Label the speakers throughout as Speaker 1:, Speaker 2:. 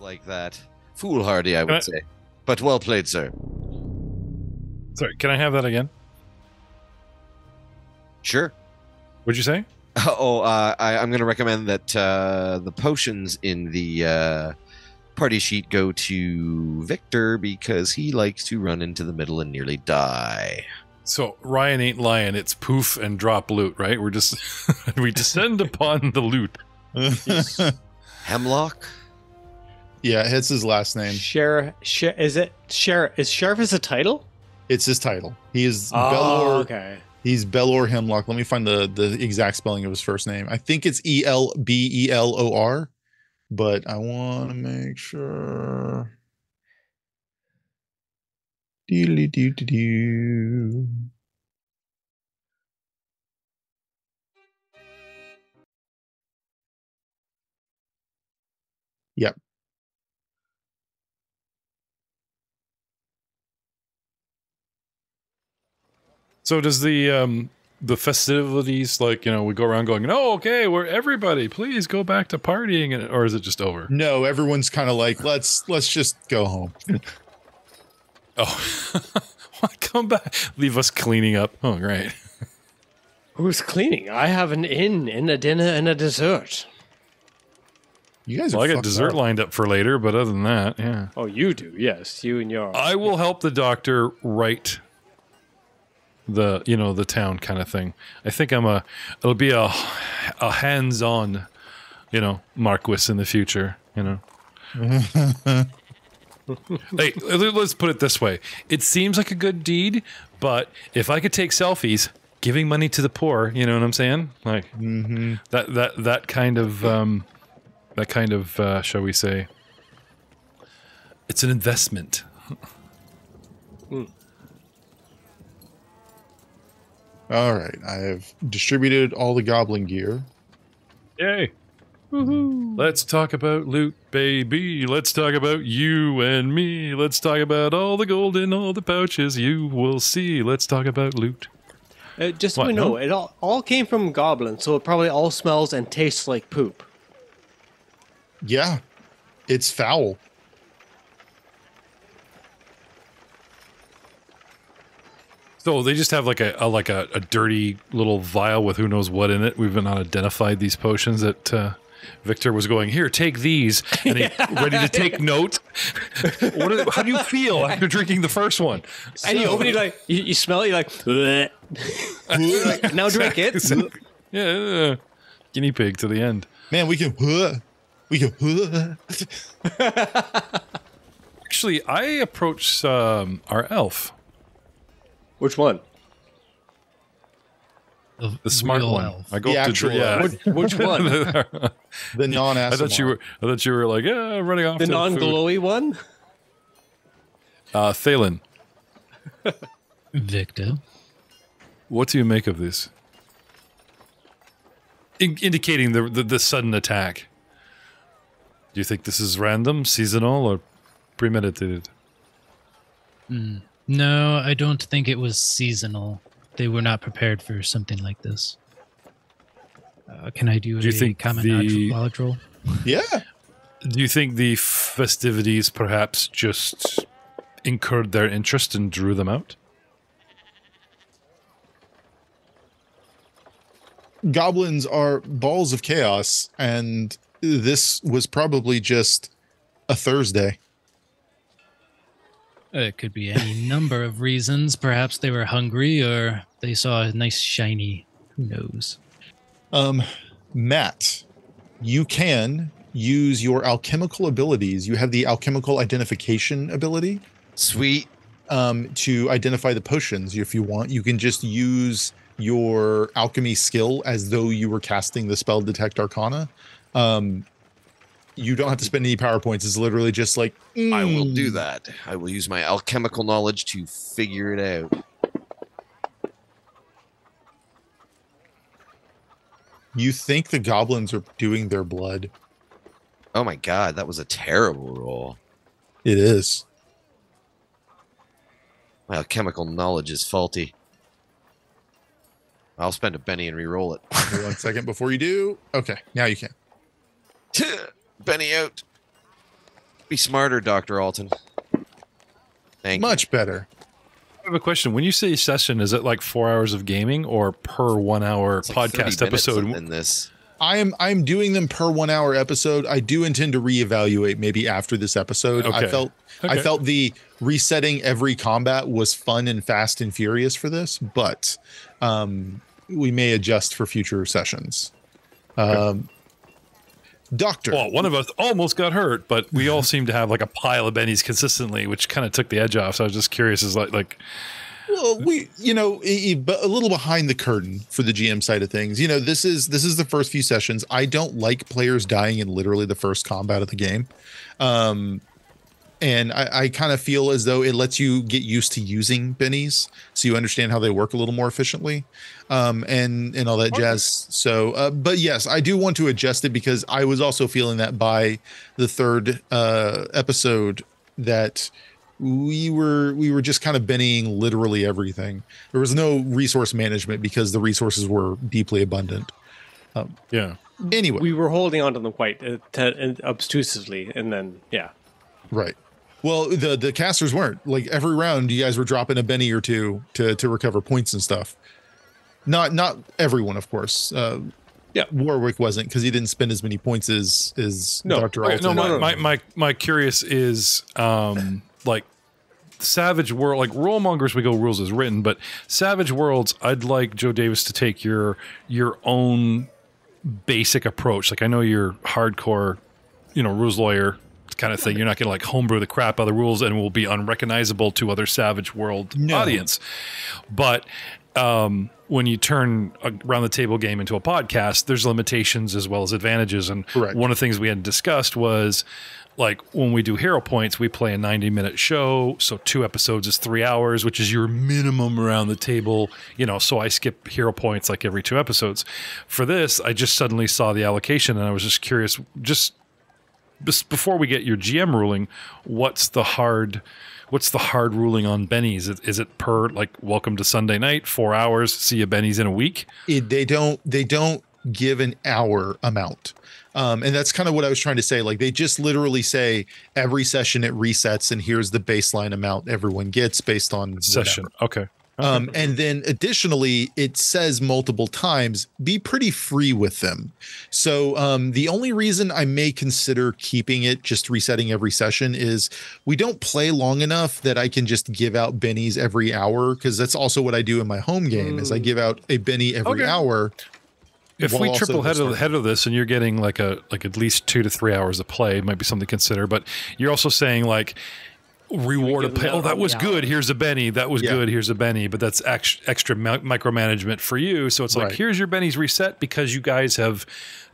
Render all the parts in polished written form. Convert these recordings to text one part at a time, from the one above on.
Speaker 1: like that. Foolhardy, I would say. But well played, sir.
Speaker 2: Sorry, can I have that again?
Speaker 1: Sure.
Speaker 2: What'd you say?
Speaker 1: I'm going to recommend that the potions in the party sheet go to Victor because he likes to run into the middle and nearly die.
Speaker 2: So Ryan ain't lying. It's poof and drop loot, right? We're just we descend upon the loot.
Speaker 1: Hemlock?
Speaker 3: Yeah, it's his last name.
Speaker 4: Is Sheriff is a title?
Speaker 3: It's his title. He is
Speaker 4: Oh,
Speaker 3: Belor.
Speaker 4: okay.
Speaker 3: He's Belor Hemlock. Let me find the exact spelling of his first name. I think it's Elbelor, but I want to make sure. Doo-doo-doo-doo-doo. Yep.
Speaker 2: So does the festivities, like, you know, we go around going, "Oh, okay, we're everybody, please go back to partying," or is it just over?
Speaker 3: No, everyone's kind of like, let's just go home.
Speaker 2: Oh, come back, leave us cleaning up. Oh, great.
Speaker 4: Who's cleaning? I have an inn and a dinner and a dessert.
Speaker 3: You guys
Speaker 2: Well,
Speaker 3: are
Speaker 2: I got
Speaker 3: fucked
Speaker 2: dessert
Speaker 3: up.
Speaker 2: lined up for later, but other than that, yeah.
Speaker 4: Oh, you do, yes. You and your...
Speaker 2: I will help the doctor write the town kind of thing. I think it'll be a hands-on, Marquis in the future, Hey, let's put it this way. It seems like a good deed, but if I could take selfies, giving money to the poor, you know what I'm saying? Like that kind of shall we say, it's an investment.
Speaker 3: All right, I have distributed all the goblin gear.
Speaker 2: Yay. Woohoo. Let's talk about loot, baby. Let's talk about you and me. Let's talk about all the gold in all the pouches you will see. Let's talk about loot.
Speaker 4: Just so we know, it all came from goblins, so it probably all smells and tastes like poop.
Speaker 3: Yeah, it's foul.
Speaker 2: So they just have like a dirty little vial with who knows what in it. We've not identified these potions that Victor was going, here, take these, and he ready to take note. How do you feel after drinking the first one?
Speaker 4: And you open it, you smell it, you're like, bleh. You're like, now drink it.
Speaker 2: Yeah, guinea pig to the end.
Speaker 3: Man, we can.
Speaker 2: Actually, I approached our elf.
Speaker 5: Which one?
Speaker 2: The smart one.
Speaker 6: Elf.
Speaker 2: I go
Speaker 3: The
Speaker 2: up
Speaker 3: actual
Speaker 2: to
Speaker 3: elf.
Speaker 5: Which one?
Speaker 3: The non-ass.
Speaker 2: I thought you were like, yeah, running off.
Speaker 4: The
Speaker 2: to
Speaker 4: non-glowy one?
Speaker 2: Thalen,
Speaker 6: Victor.
Speaker 2: what do you make of this? Indicating the sudden attack. Do you think this is random, seasonal, or premeditated?
Speaker 6: No, I don't think it was seasonal. They were not prepared for something like this. Can I do
Speaker 2: you think
Speaker 6: knowledge roll?
Speaker 3: Yeah.
Speaker 2: Do you think the festivities perhaps just incurred their interest and drew them out?
Speaker 3: Goblins are balls of chaos, and this was probably just a Thursday.
Speaker 6: It could be any number of reasons. Perhaps they were hungry, or they saw a nice shiny. Who knows?
Speaker 3: Matt, you can use your alchemical abilities. You have the alchemical identification ability.
Speaker 1: Sweet.
Speaker 3: To identify the potions. If you want, you can just use your alchemy skill as though you were casting the spell Detect Arcana. You don't have to spend any power points. It's literally just like,
Speaker 1: I will do that. I will use my alchemical knowledge to figure it out.
Speaker 3: You think the goblins are doing their blood.
Speaker 1: Oh my god, that was a terrible roll.
Speaker 3: It is.
Speaker 1: My alchemical knowledge is faulty. I'll spend a penny and re-roll it.
Speaker 3: Wait 1 second before you do. Okay, now you can.
Speaker 1: Penny out. Be smarter, Dr. Alton. Thank you.
Speaker 3: Much better.
Speaker 2: I have a question. When you say session, is it like 4 hours of gaming or per 1 hour
Speaker 1: It's like 30
Speaker 2: podcast
Speaker 1: minutes
Speaker 2: episode?
Speaker 1: in this.
Speaker 3: I'm doing them per 1 hour episode. I do intend to reevaluate maybe after this episode.
Speaker 2: Okay.
Speaker 3: I felt the resetting every combat was fun and fast and furious for this, but we may adjust for future sessions. Doctor.
Speaker 2: Well, one of us almost got hurt, but we all seem to have like a pile of bennies consistently, which kind of took the edge off. So I was just curious, is like
Speaker 3: well, we, a little behind the curtain for the GM side of things. This is the first few sessions. I don't like players dying in literally the first combat of the game. And I kind of feel as though it lets you get used to using bennies, so you understand how they work a little more efficiently, and all that jazz. So, but yes, I do want to adjust it because I was also feeling that by the third episode that we were just kind of bennying literally everything. There was no resource management because the resources were deeply abundant.
Speaker 2: yeah.
Speaker 3: Anyway,
Speaker 4: We were holding on to them quite obtusely, and then
Speaker 3: right. Well, the casters weren't. Like every round, you guys were dropping a benny or two to recover points and stuff. Not everyone, of course. Warwick wasn't because he didn't spend as many points as Dr.
Speaker 2: Okay,
Speaker 3: Alton.
Speaker 2: no, my curious is like Savage World, like Rollmongers, we go rules as written, but Savage Worlds, I'd like Joe Davis to take your own basic approach. Like I know you're hardcore, rules lawyer kind of thing. You're not going to like homebrew the crap out of the rules and will be unrecognizable to other Savage World audience. But when you turn a round the table game into a podcast, there's limitations as well as advantages. And
Speaker 3: Correct.
Speaker 2: One of the things we had discussed was like when we do hero points, we play a 90-minute show. So 2 episodes is 3 hours, which is your minimum around the table. So I skip hero points like every 2 episodes. For this, I just suddenly saw the allocation and I was just curious, just before we get your GM ruling, what's the hard ruling on bennies? Is it per like welcome to Sunday night, 4 hours, see you bennies in a week?
Speaker 3: They don't give an hour amount. And that's kind of what I was trying to say. Like they just literally say every session it resets and here's the baseline amount everyone gets based on
Speaker 2: Session.
Speaker 3: whatever.
Speaker 2: Okay.
Speaker 3: And then additionally, it says multiple times, be pretty free with them. So the only reason I may consider keeping it just resetting every session is we don't play long enough that I can just give out bennies every hour, because that's also what I do in my home game is I give out a benny every hour.
Speaker 2: If we triple head of this and you're getting like at least 2 to 3 hours of play, it might be something to consider. But you're also saying like, reward a pay. Oh, that was good. Here's a benny. That was good. Here's a benny. But that's extra micromanagement for you. So it's like, here's your bennies reset because you guys have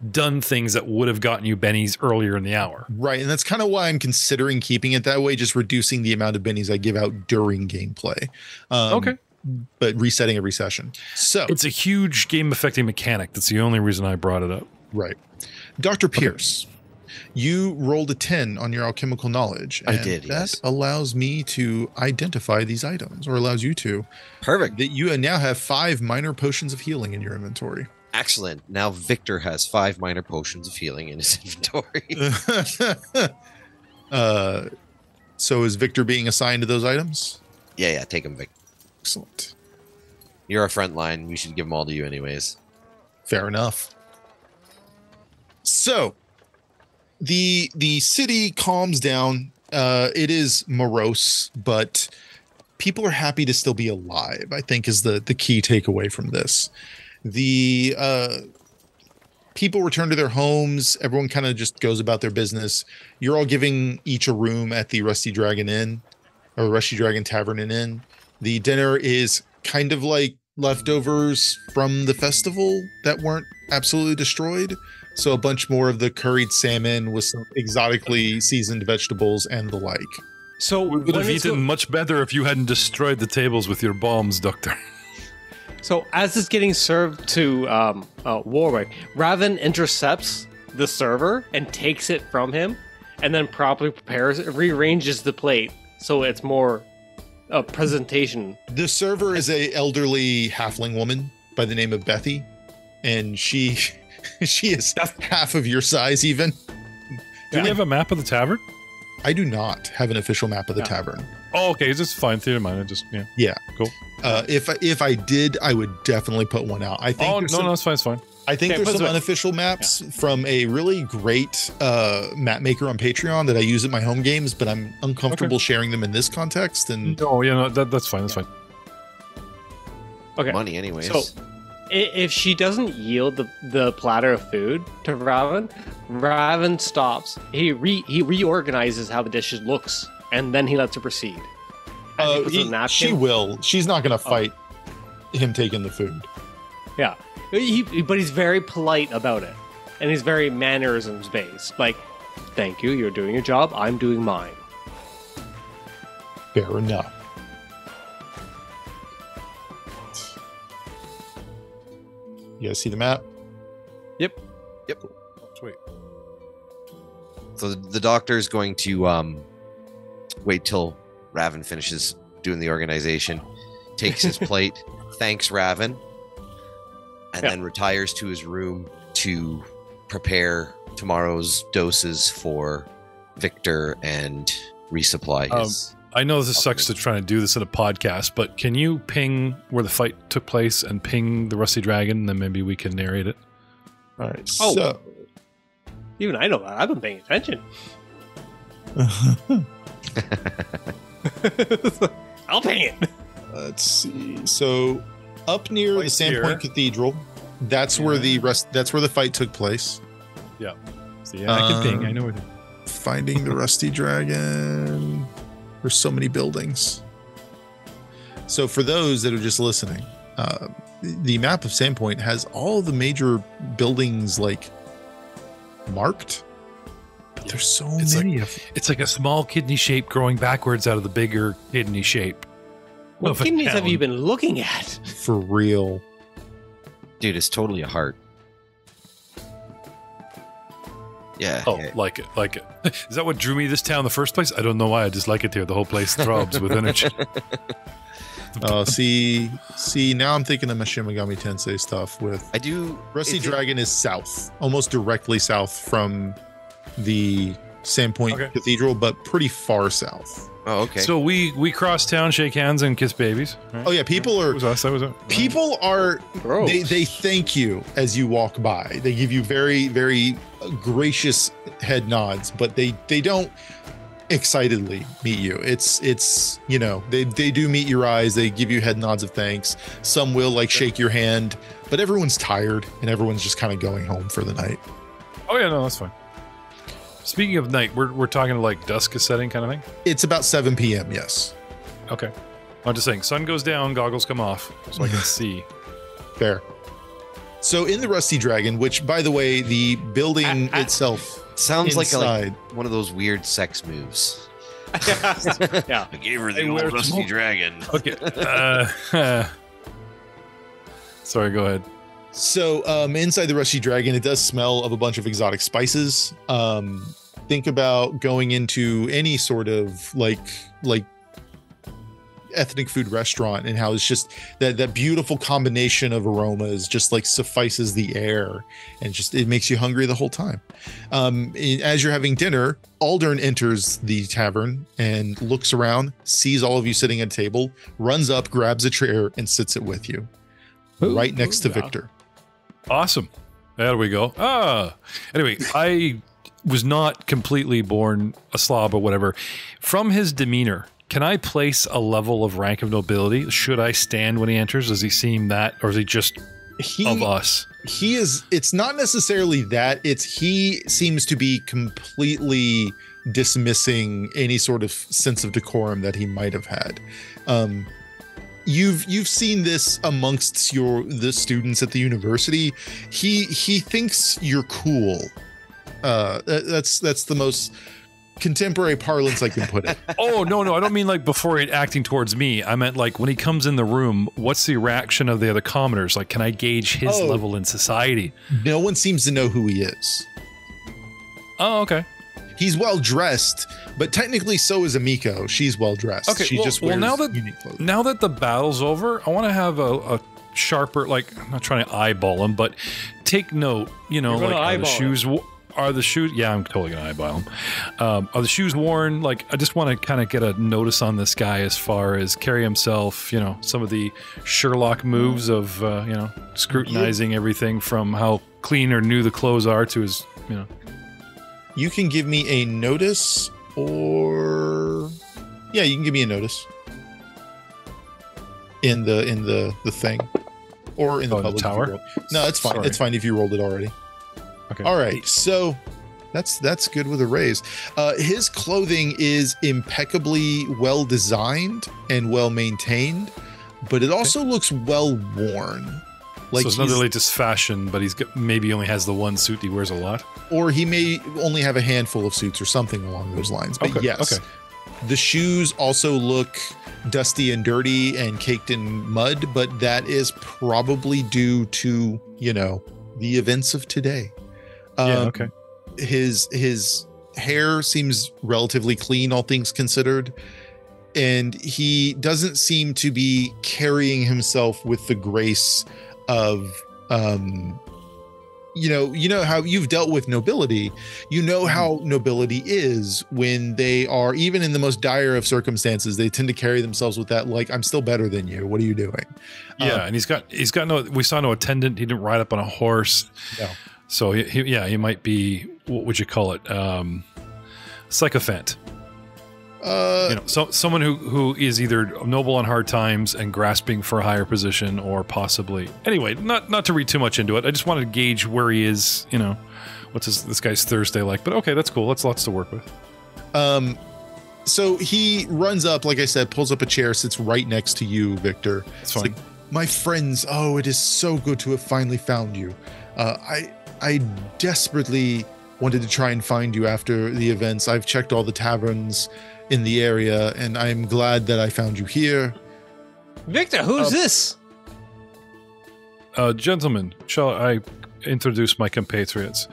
Speaker 2: done things that would have gotten you bennies earlier in the hour.
Speaker 3: Right. And that's kind of why I'm considering keeping it that way, just reducing the amount of bennies I give out during gameplay.
Speaker 2: Okay.
Speaker 3: But resetting every session. So
Speaker 2: it's a huge game affecting mechanic. That's the only reason I brought it up.
Speaker 3: Right. Dr. Pierce. You rolled a 10 on your alchemical knowledge.
Speaker 1: I did,
Speaker 3: That
Speaker 1: yes.
Speaker 3: allows me to identify these items, or allows you to.
Speaker 1: Perfect.
Speaker 3: That you now have 5 minor potions of healing in your inventory.
Speaker 1: Excellent. Now Victor has 5 minor potions of healing in his inventory.
Speaker 3: So is Victor being assigned to those items?
Speaker 1: Yeah, take him, Victor.
Speaker 3: Excellent.
Speaker 1: You're a front line. We should give them all to you anyways.
Speaker 3: Fair enough. So the city calms down. It is morose, but people are happy to still be alive, I think is the key takeaway from this. The people return to their homes. Everyone kind of just goes about their business. You're all giving each a room at the Rusty Dragon Inn, or Rusty Dragon Tavern and Inn. The dinner is kind of like leftovers from the festival that weren't absolutely destroyed. So a bunch more of the curried salmon with some exotically seasoned vegetables and the like.
Speaker 4: So
Speaker 2: We would have eaten much better if you hadn't destroyed the tables with your bombs, Doctor.
Speaker 4: So as it's getting served to Warwick, Raven intercepts the server and takes it from him, and then properly prepares it, rearranges the plate so it's more a presentation.
Speaker 3: The server is a elderly halfling woman by the name of Bethy, and she is half of your size even.
Speaker 2: Do we have a map of the tavern?
Speaker 3: I do not have an official map of the tavern.
Speaker 2: Oh, okay, it's just fine. Theater mine. I just
Speaker 3: Yeah.
Speaker 2: Cool.
Speaker 3: If I did, I would definitely put one out. I think.
Speaker 2: No, it's fine. It's fine.
Speaker 3: I think there's some unofficial maps from a really great map maker on Patreon that I use at my home games, but I'm uncomfortable sharing them in this context. And
Speaker 2: that's fine. That's fine.
Speaker 4: Okay.
Speaker 1: Money, anyways.
Speaker 4: So, if she doesn't yield the platter of food to Raven stops. He reorganizes how the dish looks, and then he lets her proceed.
Speaker 3: She will. She's not going to fight him taking the food.
Speaker 4: Yeah. But he's very polite about it, and he's very mannerisms based. Like, thank you, you're doing your job, I'm doing mine.
Speaker 3: Fair enough. You guys see the map?
Speaker 2: Yep.
Speaker 1: Sweet. So the doctor is going to wait till Raven finishes doing the organization, takes his plate, thanks Raven, and then retires to his room to prepare tomorrow's doses for Victor and resupply his.
Speaker 2: I know this sucks to try to do this in a podcast, but can you ping where the fight took place and ping the Rusty Dragon, and then maybe we can narrate it?
Speaker 3: All right.
Speaker 4: Oh,
Speaker 3: so
Speaker 4: even I know that. I've been paying attention. I'll ping it.
Speaker 3: Let's see. So up near the Sandpoint Cathedral, that's where the fight took place.
Speaker 2: Yeah. So I can ping. I know where.
Speaker 3: Finding the Rusty Dragon. There's so many buildings. So for those that are just listening, the map of Sandpoint has all the major buildings like marked. But there's so many of them.
Speaker 2: It's like a small kidney shape growing backwards out of the bigger kidney shape.
Speaker 4: What kidneys have you been looking at?
Speaker 3: For real.
Speaker 1: Dude, it's totally a heart. Yeah.
Speaker 2: Oh, like it. Is that what drew me to this town in the first place? I don't know why. I just like it here. The whole place throbs with energy.
Speaker 3: Oh, see, now I'm thinking of Mashima Megami Tensei stuff with...
Speaker 1: I do...
Speaker 3: Rusty Dragon is south, almost directly south from the Sandpoint Cathedral, but pretty far south.
Speaker 1: Oh, okay.
Speaker 2: So we cross town, shake hands, and kiss babies. Right?
Speaker 3: Oh yeah, people are.
Speaker 2: That was us.
Speaker 3: People are. They thank you as you walk by. They give you very, very gracious head nods, but they don't excitedly meet you. It's they do meet your eyes. They give you head nods of thanks. Some will shake your hand, but everyone's tired and everyone's just kind of going home for the night.
Speaker 2: Oh yeah, no, that's fine. Speaking of night, we're talking like dusk is setting kind of thing?
Speaker 3: It's about 7 p.m., yes.
Speaker 2: Okay. I'm just saying, sun goes down, goggles come off, so I can see.
Speaker 3: Fair. So in the Rusty Dragon, which, by the way, the building itself
Speaker 1: sounds
Speaker 3: inside,
Speaker 1: like one of those weird sex moves.
Speaker 4: Yeah.
Speaker 1: I gave her the old Rusty Dragon.
Speaker 2: Okay. Sorry, go ahead.
Speaker 3: So inside the Rusty Dragon, it does smell of a bunch of exotic spices. Think about going into any sort of like ethnic food restaurant and how it's just that beautiful combination of aromas just suffices the air and just it makes you hungry the whole time. As you're having dinner, Aldern enters the tavern and looks around, sees all of you sitting at a table, runs up, grabs a chair, and sits it with you, right next to Victor.
Speaker 2: Awesome. There we go. Anyway, I was not completely born a slob or whatever. From his demeanor, can I place a level of rank of nobility? Should I stand when he enters? Does he seem that, or is he just of us?
Speaker 3: He is. It's not necessarily that. He seems to be completely dismissing any sort of sense of decorum that he might have had. You've seen this amongst the students at the university. He thinks you're cool. That's the most contemporary parlance I can put it.
Speaker 2: Oh no, I don't mean before acting towards me. I meant when he comes in the room. What's the reaction of the other commoners? Can I gauge his level in society?
Speaker 3: No one seems to know who he is.
Speaker 2: Oh, okay.
Speaker 3: He's well dressed, but technically so is Amiko. She's well dressed.
Speaker 2: Okay,
Speaker 3: she just wears unique clothing.
Speaker 2: Now that the battle's over, I want to have a sharper, I'm not trying to eyeball him, but take note. Are Are the shoes? Yeah, I'm totally gonna eyeball them. Are the shoes worn? Like, I just want to kind of get a notice on this guy as far as carry himself. You know, some of the Sherlock moves of you know, scrutinizing everything from how clean or new the clothes are to his, you know.
Speaker 3: You can give me a notice, or yeah, you can give me a notice in the thing, or in the public
Speaker 2: tower.
Speaker 3: No, it's fine.
Speaker 2: Sorry.
Speaker 3: It's fine if you rolled it already.
Speaker 2: Okay.
Speaker 3: All right, so that's good with a raise. His clothing is impeccably well designed and well maintained, but it also looks well worn. Like,
Speaker 2: so it's not the latest fashion, but maybe only has the one suit he wears a lot.
Speaker 3: or he may only have a handful of suits or something along those lines. But
Speaker 2: Okay,
Speaker 3: yes,
Speaker 2: okay.
Speaker 3: the shoes also look dusty and dirty and caked in mud, but that is probably due to, you know, the events of today.
Speaker 2: Okay.
Speaker 3: His hair seems relatively clean, all things considered, and he doesn't seem to be carrying himself with the grace of you know how you've dealt with nobility. You know how nobility is when they are, even in the most dire of circumstances, they tend to carry themselves with that, like, I'm still better than you, what are you doing?
Speaker 2: Yeah, and he's got no. We saw no attendant. He didn't ride up on a horse.
Speaker 3: No.
Speaker 2: So he might be, what would you call it? Sycophant. You know, someone who is either noble on hard times and grasping for a higher position, or possibly. Anyway, not to read too much into it. I just wanted to gauge where he is. You know, what's this guy's Thursday like? But okay, that's cool. That's lots to work with.
Speaker 3: So he runs up, like I said, pulls up a chair, sits right next to you, Victor.
Speaker 2: It's fine.
Speaker 3: like, my friends, oh, it is so good to have finally found you. I desperately wanted to try and find you after the events. I've checked all the taverns in the area, and I'm glad that I found you here.
Speaker 4: Victor, who's this?
Speaker 2: Gentlemen, shall I introduce my compatriots?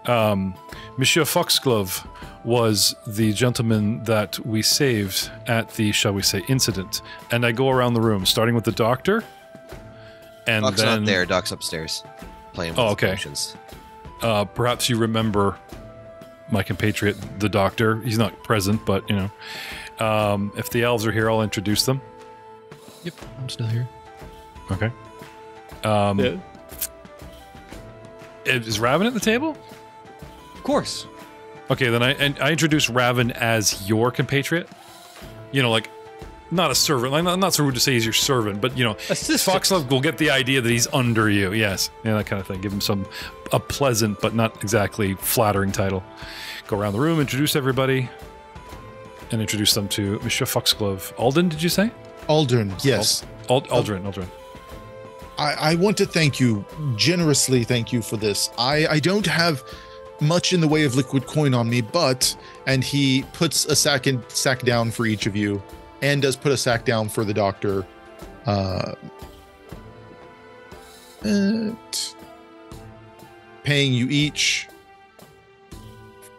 Speaker 2: Monsieur Foxglove was the gentleman that we saved at the, shall we say, incident. And I go around the room, starting with the doctor. And
Speaker 1: Doc's
Speaker 2: then
Speaker 1: not there. Doc's upstairs, playing with his
Speaker 2: okay.
Speaker 1: potions.
Speaker 2: Perhaps you remember my compatriot, the doctor. He's not present, but, you know. If the elves are here, I'll introduce them.
Speaker 6: Yep, I'm still here.
Speaker 2: Okay.
Speaker 4: Yeah.
Speaker 2: Is Raven at the table?
Speaker 4: Of course.
Speaker 2: Okay, then I introduce Raven as your compatriot. You know, like, not a servant. Like, not so rude to say he's your servant, but, you know,
Speaker 4: Assistant.
Speaker 2: Foxglove will get the idea that he's under you. Yes, yeah, that kind of thing. Give him a pleasant but not exactly flattering title. Go around the room, introduce everybody, and introduce them to Monsieur Foxglove. Alden, did you say?
Speaker 3: Aldrin, yes.
Speaker 2: Aldrin.
Speaker 3: I want to thank you, generously thank you for this. I don't have much in the way of liquid coin on me, but, and he puts a sack down for each of you, and does put a sack down for the doctor. Paying you each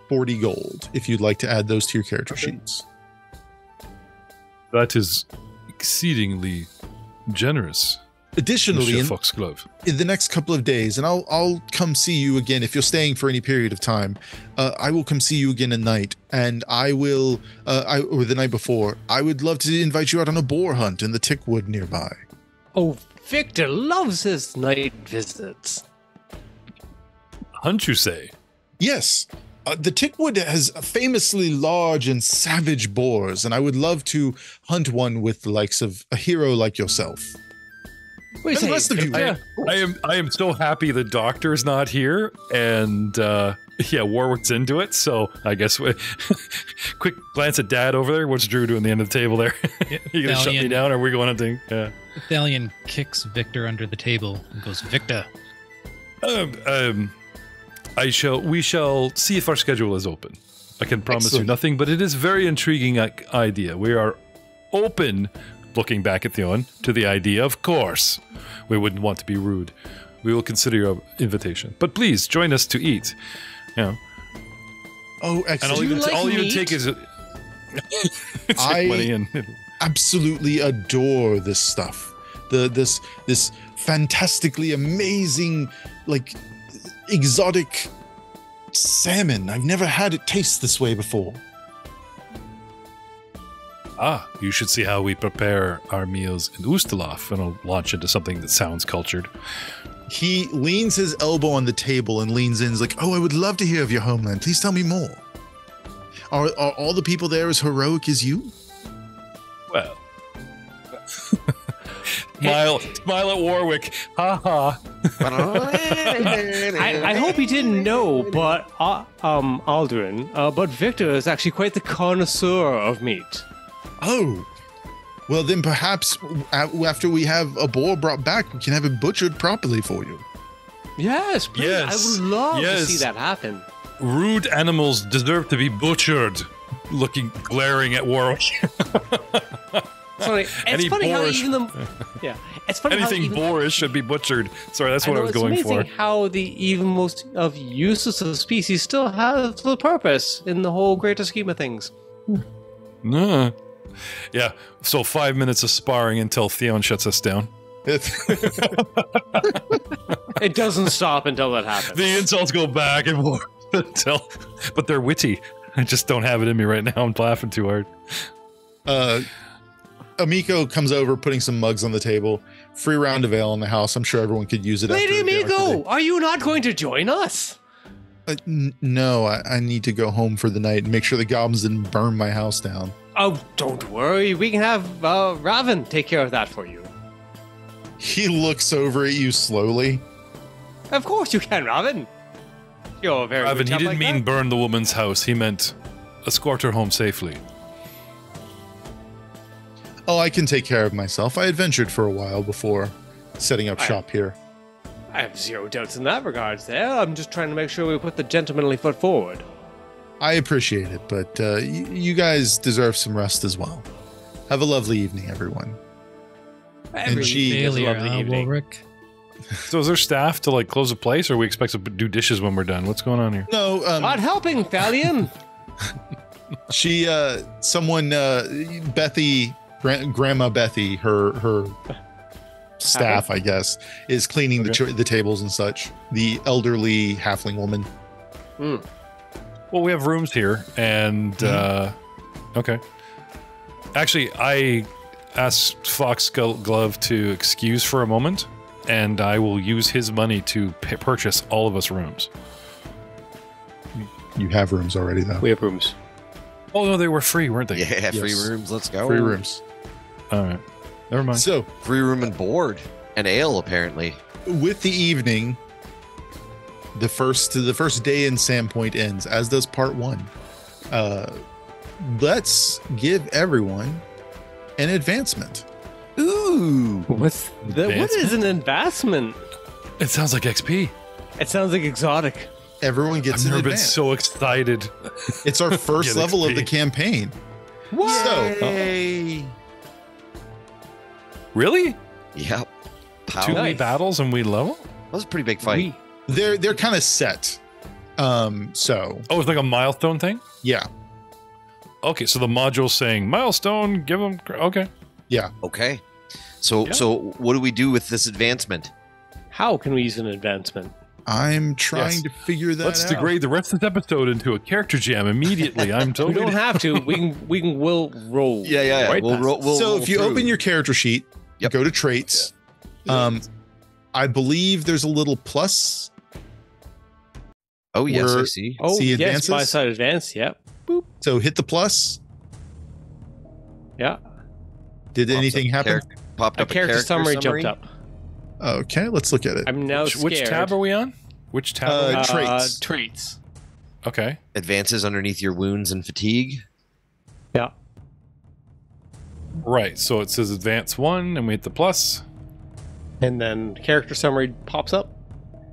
Speaker 3: 40 gold, if you'd like to add those to your character sheets.
Speaker 2: That is exceedingly generous,
Speaker 3: Additionally,
Speaker 2: Monsieur Foxglove.
Speaker 3: in the next couple of days, and I'll come see you again if you're staying for any period of time. I will come see you again at night, and I will, or the night before. I would love to invite you out on a boar hunt in the Tickwood nearby.
Speaker 4: Oh, Victor loves his night visits.
Speaker 2: Hunt, you say?
Speaker 3: Yes, the Tickwood has famously large and savage boars, and I would love to hunt one with the likes of a hero like yourself.
Speaker 4: Wait,
Speaker 3: And the rest of you.
Speaker 2: I am so happy the doctor's not here, and yeah, Warwick's into it. So I guess quick glance at Dad over there. What's Drew doing at the end of the table there? You gonna shut me
Speaker 6: Valiant.
Speaker 2: down, or are we going hunting? Yeah.
Speaker 6: Thalion kicks Victor under the table and goes, Victor.
Speaker 2: We shall see if our schedule is open. I can promise
Speaker 3: Excellent.
Speaker 2: you nothing, but it is a very intriguing idea. We are open, looking back at Theon, to the idea. Of course, we wouldn't want to be rude. We will consider your invitation, but please join us to eat. You know,
Speaker 3: Oh,
Speaker 2: and
Speaker 3: excellent.
Speaker 2: all you
Speaker 4: meat?
Speaker 2: take is
Speaker 3: I-
Speaker 2: money and
Speaker 3: Absolutely adore this stuff. This fantastically amazing, like, exotic Salmon. I've never had it taste this way before.
Speaker 2: You should see how we prepare our meals in Ustalof, and I'll launch into something that sounds cultured.
Speaker 3: He leans his elbow on the table and leans in. He's like, "Oh, I would love to hear of your homeland. Please tell me more. Are all the people there as heroic as you?"
Speaker 2: Well, smile at Warwick. Ha ha.
Speaker 4: I hope you didn't know, but Aldrin, but Victor is actually quite the connoisseur of meat.
Speaker 3: Oh, well then perhaps after we have a boar brought back, we can have it butchered properly for you.
Speaker 4: Yes, please.
Speaker 2: Yes,
Speaker 4: I would love
Speaker 2: yes.
Speaker 4: to see that happen.
Speaker 2: Rude animals deserve to be butchered. Glaring at Warwick.
Speaker 4: Sorry, it's funny how even the it's funny
Speaker 2: Anything
Speaker 4: how
Speaker 2: boorish should be butchered. Sorry, that's what I was going for.
Speaker 4: It's amazing how the even most of useless of species still have the purpose in the whole greater scheme of things.
Speaker 2: Nah. Yeah, so 5 minutes of sparring until Theon shuts us down.
Speaker 4: It doesn't stop until that happens.
Speaker 2: The insults go back and forth but they're witty. I just don't have it in me right now. I'm laughing too hard.
Speaker 3: Amiko comes over, putting some mugs on the table. Free round of ale in the house. I'm sure everyone could use it.
Speaker 4: Lady
Speaker 3: after a
Speaker 4: Amiko,
Speaker 3: day.
Speaker 4: are you not going to join us?
Speaker 3: No, I need to go home for the night and make sure the goblins didn't burn my house down.
Speaker 4: Oh, don't worry. We can have Raven take care of that for you.
Speaker 3: He looks over at you slowly.
Speaker 4: Of course you can, Raven. You're very
Speaker 2: Raven,
Speaker 4: good
Speaker 2: he
Speaker 4: job
Speaker 2: didn't
Speaker 4: like
Speaker 2: mean
Speaker 4: that.
Speaker 2: burn the woman's house. He meant escort her home safely.
Speaker 3: Oh, I can take care of myself. I adventured for a while before setting up shop here.
Speaker 4: I have zero doubts in that regards there. I'm just trying to make sure we put the gentlemanly foot forward.
Speaker 3: I appreciate it, but you guys deserve some rest as well. Have a lovely evening, everyone.
Speaker 4: Every
Speaker 3: she-
Speaker 4: evening is a
Speaker 6: Failure,
Speaker 4: lovely evening.
Speaker 6: Warwick.
Speaker 2: So is there staff to like close the place, or we expect to do dishes when we're done? What's going on here?
Speaker 3: No,
Speaker 4: Not helping, Thalion.
Speaker 3: she, someone, Bethy, Grandma Bethy, her staff, I guess, is cleaning the tables and such. The elderly halfling woman.
Speaker 2: Well, we have rooms here, and okay. Actually, I asked Foxglove to excuse for a moment, and I will use his money to purchase all of us rooms.
Speaker 3: You have rooms already, though.
Speaker 4: We have rooms.
Speaker 2: Oh no, they were free, weren't they?
Speaker 1: Yeah, free
Speaker 3: Yes.
Speaker 1: rooms. Let's go.
Speaker 3: Free rooms.
Speaker 2: All right. Never mind.
Speaker 3: So,
Speaker 1: Free room and board and ale, apparently.
Speaker 3: with the evening, the first day in Sandpoint ends, as does part 1. Let's give everyone an advancement.
Speaker 1: Ooh.
Speaker 4: What is an investment?
Speaker 2: It sounds like XP.
Speaker 4: It sounds like exotic.
Speaker 3: Everyone gets
Speaker 2: I've
Speaker 3: an
Speaker 2: never been
Speaker 3: advance.
Speaker 2: so excited.
Speaker 3: It's our first
Speaker 2: Get
Speaker 3: level of
Speaker 2: XP.
Speaker 3: the campaign. So,
Speaker 1: Yay.
Speaker 2: Really?
Speaker 1: Yep. Power.
Speaker 2: 2
Speaker 4: Nice.
Speaker 2: battles and we level?
Speaker 1: That was a pretty big fight.
Speaker 3: they're kind of set. So
Speaker 2: Oh, it's like a milestone thing?
Speaker 3: yeah,
Speaker 2: Okay, so the module's saying milestone, give them. Okay.
Speaker 3: yeah.
Speaker 1: Okay. So
Speaker 2: Yeah.
Speaker 1: so what do we do with this advancement?
Speaker 4: How can we use an advancement?
Speaker 3: I'm trying
Speaker 2: Yes.
Speaker 3: to figure that
Speaker 2: Let's
Speaker 3: out.
Speaker 2: degrade the rest of this episode into a character jam immediately. I'm
Speaker 4: We
Speaker 2: totally.
Speaker 4: don't have to. We'll roll.
Speaker 1: Yeah.
Speaker 4: Right
Speaker 1: We'll
Speaker 4: past
Speaker 1: roll.
Speaker 4: it.
Speaker 1: We'll
Speaker 3: So
Speaker 1: roll
Speaker 3: if you
Speaker 1: through.
Speaker 3: open your character sheet,
Speaker 1: Yep.
Speaker 3: go to traits. I believe there's a little plus.
Speaker 1: Oh yes, I
Speaker 3: We're-
Speaker 1: see.
Speaker 4: Oh,
Speaker 3: See
Speaker 4: yes,
Speaker 3: advances?
Speaker 4: by side advance. Yep. Boop.
Speaker 3: So hit the plus.
Speaker 4: Yeah.
Speaker 3: Did anything happen?
Speaker 1: Popped
Speaker 4: A
Speaker 1: up
Speaker 4: character summary jumped up.
Speaker 3: Okay, let's look at it.
Speaker 4: I'm now scared.
Speaker 2: Which tab are we on? Which tab? Are we on?
Speaker 3: Traits.
Speaker 4: Traits.
Speaker 2: Okay.
Speaker 1: Advances underneath your wounds and fatigue.
Speaker 4: Yeah.
Speaker 2: Right. So it says advance 1, and we hit the plus.
Speaker 4: And then character summary pops up,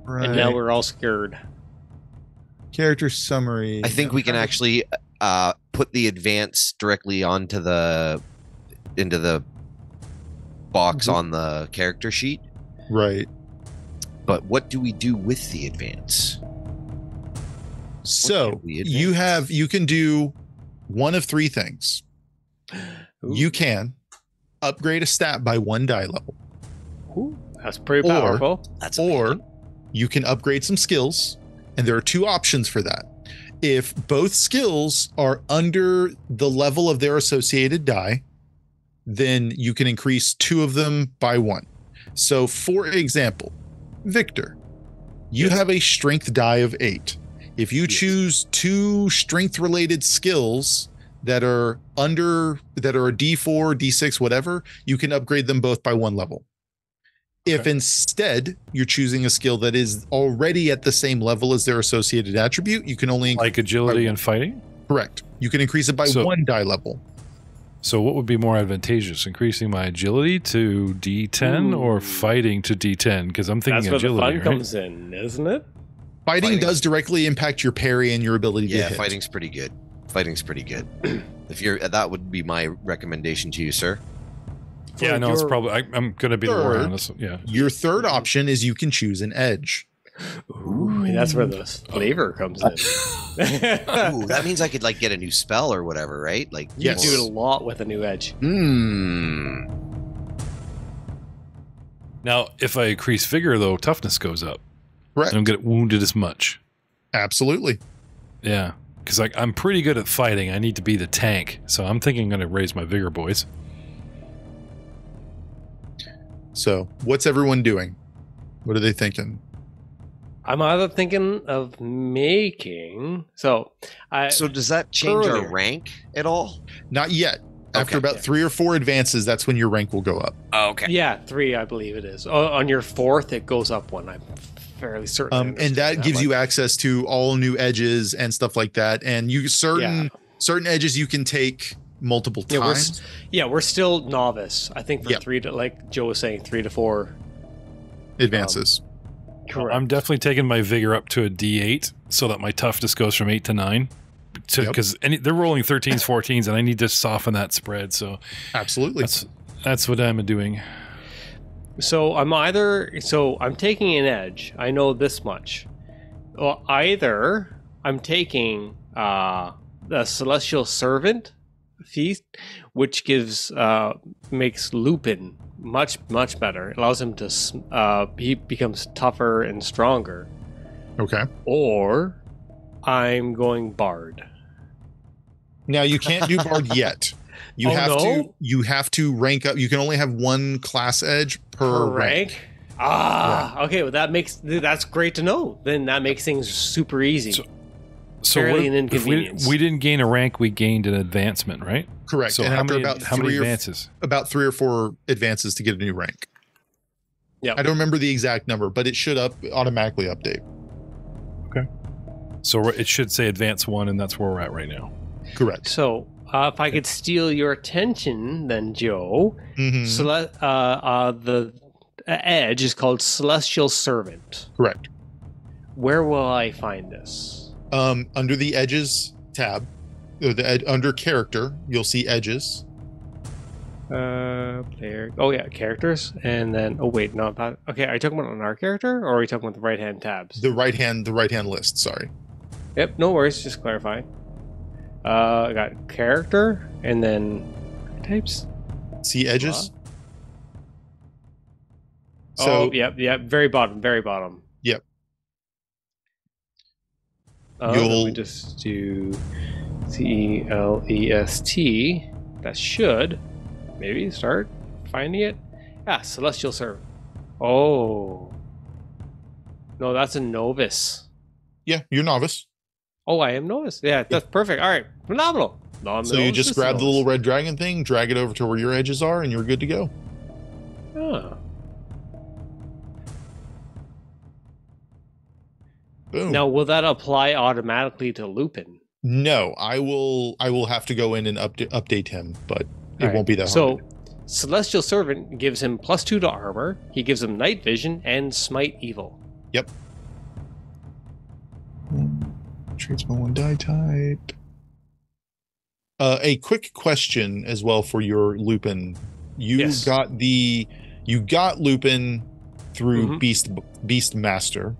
Speaker 3: Right.
Speaker 4: and now we're all scared.
Speaker 3: Character summary.
Speaker 1: I think we can actually put the advance directly into the box on the character sheet.
Speaker 3: Right.
Speaker 1: But what do we do with the advance?
Speaker 3: So
Speaker 1: can we advance?
Speaker 3: you can do one of 3 things.
Speaker 4: Ooh.
Speaker 3: You can upgrade a stat by 1 die level,
Speaker 4: Ooh, that's pretty
Speaker 3: Or-
Speaker 4: powerful.
Speaker 1: That's
Speaker 3: or you can upgrade some skills And there are two options for that. If both skills are under the level of their associated die, then you can increase 2 of them by 1. So for example, Victor, you have a strength die of 8. If you choose 2 strength related skills that are a D4, D6, whatever, you can upgrade them both by 1 level. If instead you're choosing a skill that is already at the same level as their associated attribute, you can only
Speaker 2: like agility and fighting.
Speaker 3: Correct. You can increase it by 1 die level.
Speaker 2: So what would be more advantageous, increasing my agility to D10 or fighting to D10? Because I'm thinking
Speaker 4: that's
Speaker 2: agility.
Speaker 4: That's where the fun comes in, isn't it?
Speaker 3: Fighting does directly impact your parry and your ability to hit.
Speaker 1: Yeah, fighting's pretty good. Fighting's pretty good. That would be my recommendation to you, sir.
Speaker 2: Yeah, no, it's probably. I'm going to be the warhound. Yeah.
Speaker 3: Your third option is you can choose an edge.
Speaker 4: Ooh, that's where the flavor comes in.
Speaker 1: Ooh, that means I could like get a new spell or whatever, right? Like
Speaker 4: you do it a lot with a new edge.
Speaker 2: Now, if I increase vigor, though, toughness goes up.
Speaker 3: Correct.
Speaker 2: I don't get wounded as much.
Speaker 3: Absolutely.
Speaker 2: Yeah, because I'm pretty good at fighting. I need to be the tank, so I'm thinking I'm going to raise my vigor, boys.
Speaker 3: So, what's everyone doing? What are they thinking?
Speaker 4: I'm either thinking of making. So
Speaker 1: does that change our rank at all?
Speaker 3: Not yet. After about 3 or 4 advances, that's when your rank will go up.
Speaker 1: Oh, okay.
Speaker 4: Yeah, 3, I believe it is. On your 4th, it goes up 1. I'm fairly certain.
Speaker 3: And that gives you access to all new edges and stuff like that. And you certain edges you can take multiple times.
Speaker 4: We're still novice. I think for 3 to, like Joe was saying, 3 to 4
Speaker 3: advances.
Speaker 4: Correct.
Speaker 2: I'm definitely taking my vigor up to a D8 so that my toughness goes from 8 to 9. Because they're rolling 13s, 14s, and I need to soften that spread. So
Speaker 3: absolutely,
Speaker 2: that's what I'm doing.
Speaker 4: So I'm taking an edge. I know this much. Well, either I'm taking the Celestial Servant feast, which makes Lupin much better. It allows him to he becomes tougher and stronger.
Speaker 3: Okay.
Speaker 4: Or I'm going Bard.
Speaker 3: Now you can't do Bard yet. You have to rank up. You can only have 1 class edge per rank.
Speaker 4: Okay. Well, that's great to know. Then that makes things super easy.
Speaker 2: So
Speaker 4: an inconvenience.
Speaker 2: If we didn't gain a rank, we gained an advancement, right?
Speaker 3: Correct.
Speaker 2: So
Speaker 3: and
Speaker 2: how many advances?
Speaker 3: About 3 or 4 advances to get a new rank. Yeah. I don't remember the exact number, but it should automatically update.
Speaker 2: Okay. So it should say advance 1, and that's where we're at right now.
Speaker 3: Correct.
Speaker 4: So if I could steal your attention, then Joe, the edge is called Celestial Servant.
Speaker 3: Correct.
Speaker 4: Where will I find this?
Speaker 3: Under the Edges tab, under Character, you'll see Edges.
Speaker 4: Player. Oh yeah, characters, and then not that. Okay, are you talking about on our character, or are you talking about the right hand tabs?
Speaker 3: The right hand list. Sorry.
Speaker 4: Yep. No worries. Just clarifying. I got character, and then types.
Speaker 3: See Edges. So
Speaker 4: yep. Very bottom.
Speaker 3: Yep.
Speaker 4: Let me just do CELEST. That should maybe start finding it. Celestial Servant. Oh. No, that's a novice.
Speaker 3: Yeah, you're novice.
Speaker 4: Oh, I am novice. Yeah, that's perfect. All right. Phenomenal.
Speaker 3: So you just grab the little red dragon thing, drag it over to where your edges are, and you're good to go.
Speaker 4: Oh.
Speaker 3: Boom.
Speaker 4: Now, will that apply automatically to Lupin?
Speaker 3: No, I will have to go in and update him, but it won't be that hard.
Speaker 4: So, Celestial Servant gives him +2 to armor. He gives him night vision and smite evil.
Speaker 3: Yep. Traits by 1 die type. A quick question as well for your Lupin. You got Lupin through Beast Master.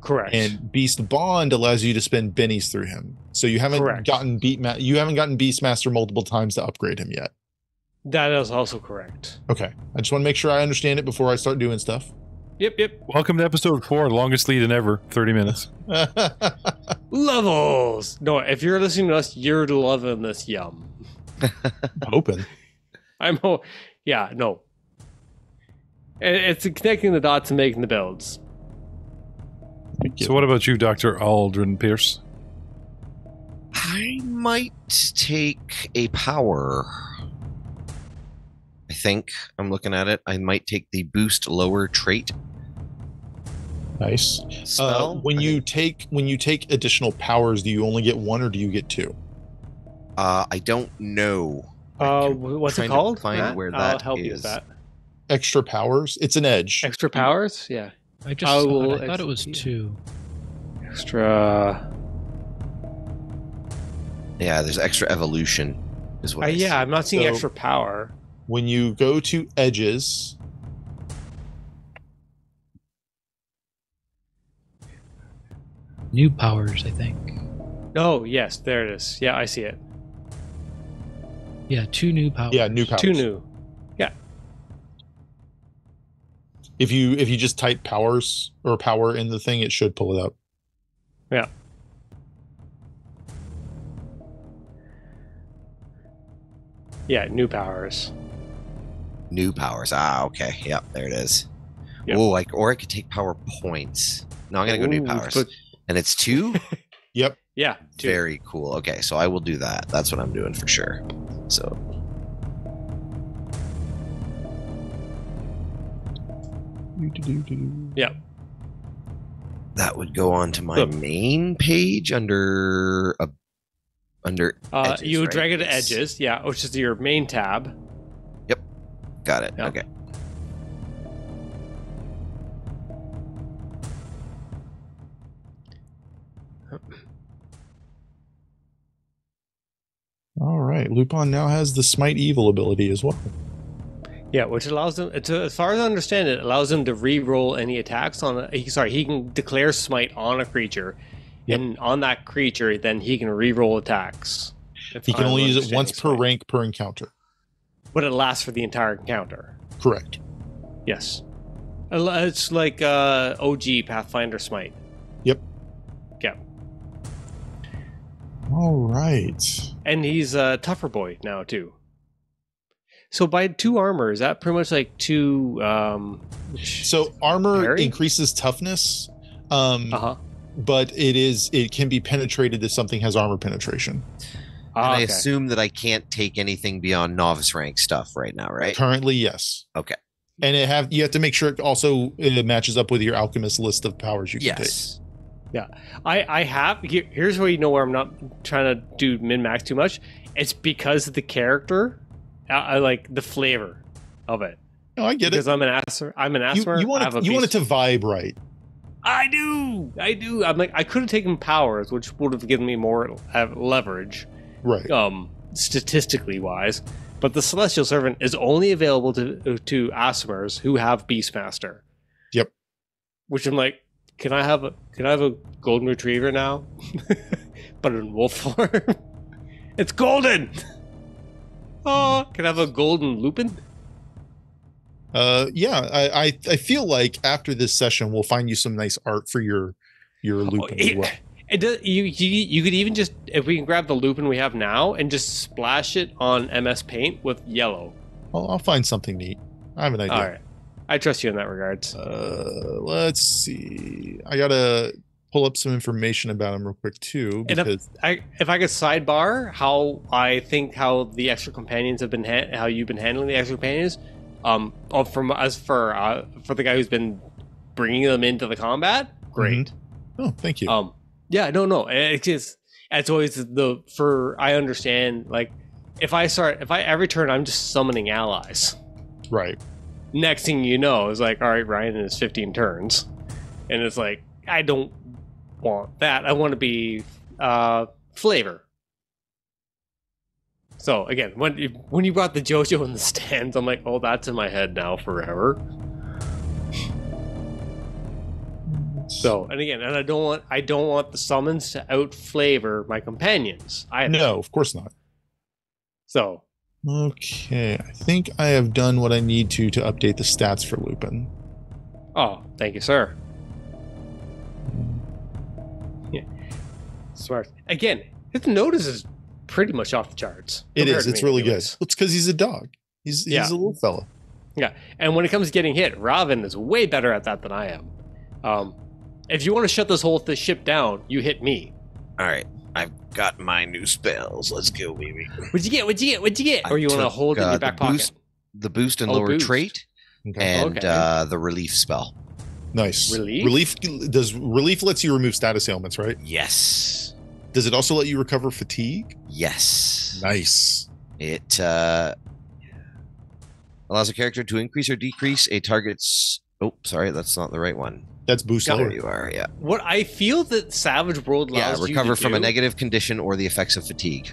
Speaker 4: Correct.
Speaker 3: And Beast Bond allows you to spend bennies through him. So you haven't gotten Beast Master multiple times to upgrade him yet.
Speaker 4: That is also correct.
Speaker 3: Okay. I just want to make sure I understand it before I start doing stuff.
Speaker 4: Yep.
Speaker 2: Welcome to episode 4, longest lead in ever, 30 minutes.
Speaker 4: Levels. No, if you're listening to us, you're loving this yum.
Speaker 3: Hoping.
Speaker 4: Yeah, no. It's connecting the dots and making the builds.
Speaker 2: So what about you, Dr. Aldrin Pierce?
Speaker 1: I might take a power. I think I'm looking at it. I might take the boost lower trait
Speaker 3: Nice.
Speaker 1: spell.
Speaker 3: When you take additional powers, do you only get 1 or do you get 2?
Speaker 1: I don't know.
Speaker 4: What's it
Speaker 1: trying to
Speaker 4: called?
Speaker 1: find
Speaker 4: Matt?
Speaker 1: where
Speaker 4: I'll
Speaker 1: that
Speaker 4: help you with
Speaker 1: is.
Speaker 4: that.
Speaker 3: Extra powers? It's an edge.
Speaker 4: Extra powers? Yeah.
Speaker 6: I just saw it. I thought it was 2.
Speaker 4: Extra.
Speaker 1: Yeah, there's extra evolution is what I see.
Speaker 4: Yeah, I'm not seeing
Speaker 3: So-
Speaker 4: extra power.
Speaker 3: When you go to edges,
Speaker 6: New powers, I think.
Speaker 4: Oh, yes, there it is. Yeah, I see it.
Speaker 6: Yeah, 2 new powers.
Speaker 3: yeah, new powers.
Speaker 4: 2 new.
Speaker 3: If you just type powers or power in the thing, it should pull it up.
Speaker 4: Yeah. Yeah, new powers.
Speaker 1: New powers. Okay. Yep, there it is.
Speaker 4: Yep.
Speaker 1: Oh, or I could take power points. No, I'm gonna go new
Speaker 4: Ooh,
Speaker 1: powers.
Speaker 4: but-
Speaker 1: And it's 2?
Speaker 3: Yep.
Speaker 4: Yeah, 2.
Speaker 1: Very cool. Okay, so I will do that. That's what I'm doing for sure. So
Speaker 4: Yeah.
Speaker 1: that would go on to my
Speaker 4: Look.
Speaker 1: main page under edges,
Speaker 4: You
Speaker 1: right?
Speaker 4: drag it to
Speaker 1: Yes.
Speaker 4: edges, yeah, which is your main tab.
Speaker 1: Got it.
Speaker 4: Yeah.
Speaker 1: Okay.
Speaker 3: All right. Lupin now has the Smite Evil ability as well.
Speaker 4: Yeah, which allows him, as far as I understand it, allows him to re-roll any attacks on he can declare smite on a creature.
Speaker 3: Yep.
Speaker 4: And on that creature, then he can re-roll attacks.
Speaker 3: He can only use it once per rank per encounter.
Speaker 4: But it lasts for the entire encounter.
Speaker 3: Correct.
Speaker 4: Yes. It's like OG Pathfinder Smite.
Speaker 3: Yep.
Speaker 4: Yeah.
Speaker 3: All right.
Speaker 4: And he's a tougher boy now, too. So by 2 armor, is that pretty much like 2...
Speaker 3: So armor
Speaker 4: Parry?
Speaker 3: increases toughness,
Speaker 4: Uh-huh.
Speaker 3: but it can be penetrated if something has armor penetration.
Speaker 1: And I
Speaker 4: Okay.
Speaker 1: assume that I can't take anything beyond novice rank stuff right now, right?
Speaker 3: Currently, yes.
Speaker 1: Okay.
Speaker 3: And you have to make sure it matches up with your alchemist list of powers you can
Speaker 1: Yes.
Speaker 4: I have... Here's where you know where I'm not trying to do min-max too much. It's because of the character... I like the flavor of it.
Speaker 3: take. No, I get
Speaker 4: Because
Speaker 3: it.
Speaker 4: I'm an asthma.
Speaker 3: You want it to vibe right.
Speaker 4: I do. I'm like, I could have taken powers, which would have given me more leverage,
Speaker 3: Right.
Speaker 4: statistically wise. But the Celestial Servant is only available to Asimers who have Beastmaster.
Speaker 3: Yep.
Speaker 4: Which I'm like, can I have a golden retriever now? But in wolf form. It's golden. Oh, can I have a golden Lupin?
Speaker 3: Yeah, I feel like after this session we'll find you some nice art for your Lupin as well.
Speaker 4: It does, you could even just, if we can grab the Lupin we have now and just splash it on MS Paint with yellow.
Speaker 3: I'll find something neat. I have an idea.
Speaker 4: All right. I trust you in that regards.
Speaker 3: Let's see. I gotta pull up some information about him real quick too,
Speaker 4: And
Speaker 3: because
Speaker 4: if I could sidebar how the extra companions have been how you've been handling the extra companions, for the guy who's been bringing them into the combat, great.
Speaker 3: oh, thank you.
Speaker 4: Yeah, no, it's always I understand, like if I every turn I'm just summoning allies.
Speaker 3: Right.
Speaker 4: Next thing you know is like, all right, Ryan is 15 turns, and it's like, I don't want that. I want to be flavor. So again, when you brought the JoJo in the stands, I'm like, oh, that's in my head now forever. So, and again, and I don't want the summons to out flavor my companions.
Speaker 3: No, of course not.
Speaker 4: So,
Speaker 3: Okay, I think I have done what I need to update the stats for Lupin.
Speaker 4: Oh, thank you, sir. Yeah. Smart. Again, his notice is pretty much off the charts.
Speaker 3: It
Speaker 4: compared
Speaker 3: is.
Speaker 4: to
Speaker 3: It's
Speaker 4: me
Speaker 3: really good.
Speaker 4: anyways.
Speaker 3: It's because he's a dog. He's a little fella.
Speaker 4: Yeah, and when it comes to getting hit, Raven is way better at that than I am. If you want to shut this whole ship down, you hit me.
Speaker 1: All right, I've got my new spells. Let's go, baby.
Speaker 4: What'd you get? What'd you get? What'd you get? Or you want to hold it in your back pocket?
Speaker 1: The boost and
Speaker 4: Oh,
Speaker 1: lower
Speaker 4: boost.
Speaker 1: trait,
Speaker 3: Okay.
Speaker 1: and
Speaker 4: Okay.
Speaker 1: the relief spell.
Speaker 3: Nice.
Speaker 4: Relief?
Speaker 3: Relief lets you remove status ailments, right?
Speaker 1: Yes.
Speaker 3: Does it also let you recover fatigue?
Speaker 1: Yes.
Speaker 3: Nice.
Speaker 1: It allows a character to increase or decrease a target's. Oh, sorry, that's not the right one.
Speaker 3: That's boost
Speaker 1: There
Speaker 3: lower.
Speaker 1: you are. Yeah.
Speaker 4: What I feel that Savage World allows
Speaker 1: Yeah.
Speaker 4: you
Speaker 1: Recover
Speaker 4: to
Speaker 1: from a
Speaker 4: do-
Speaker 1: negative condition or the effects of fatigue.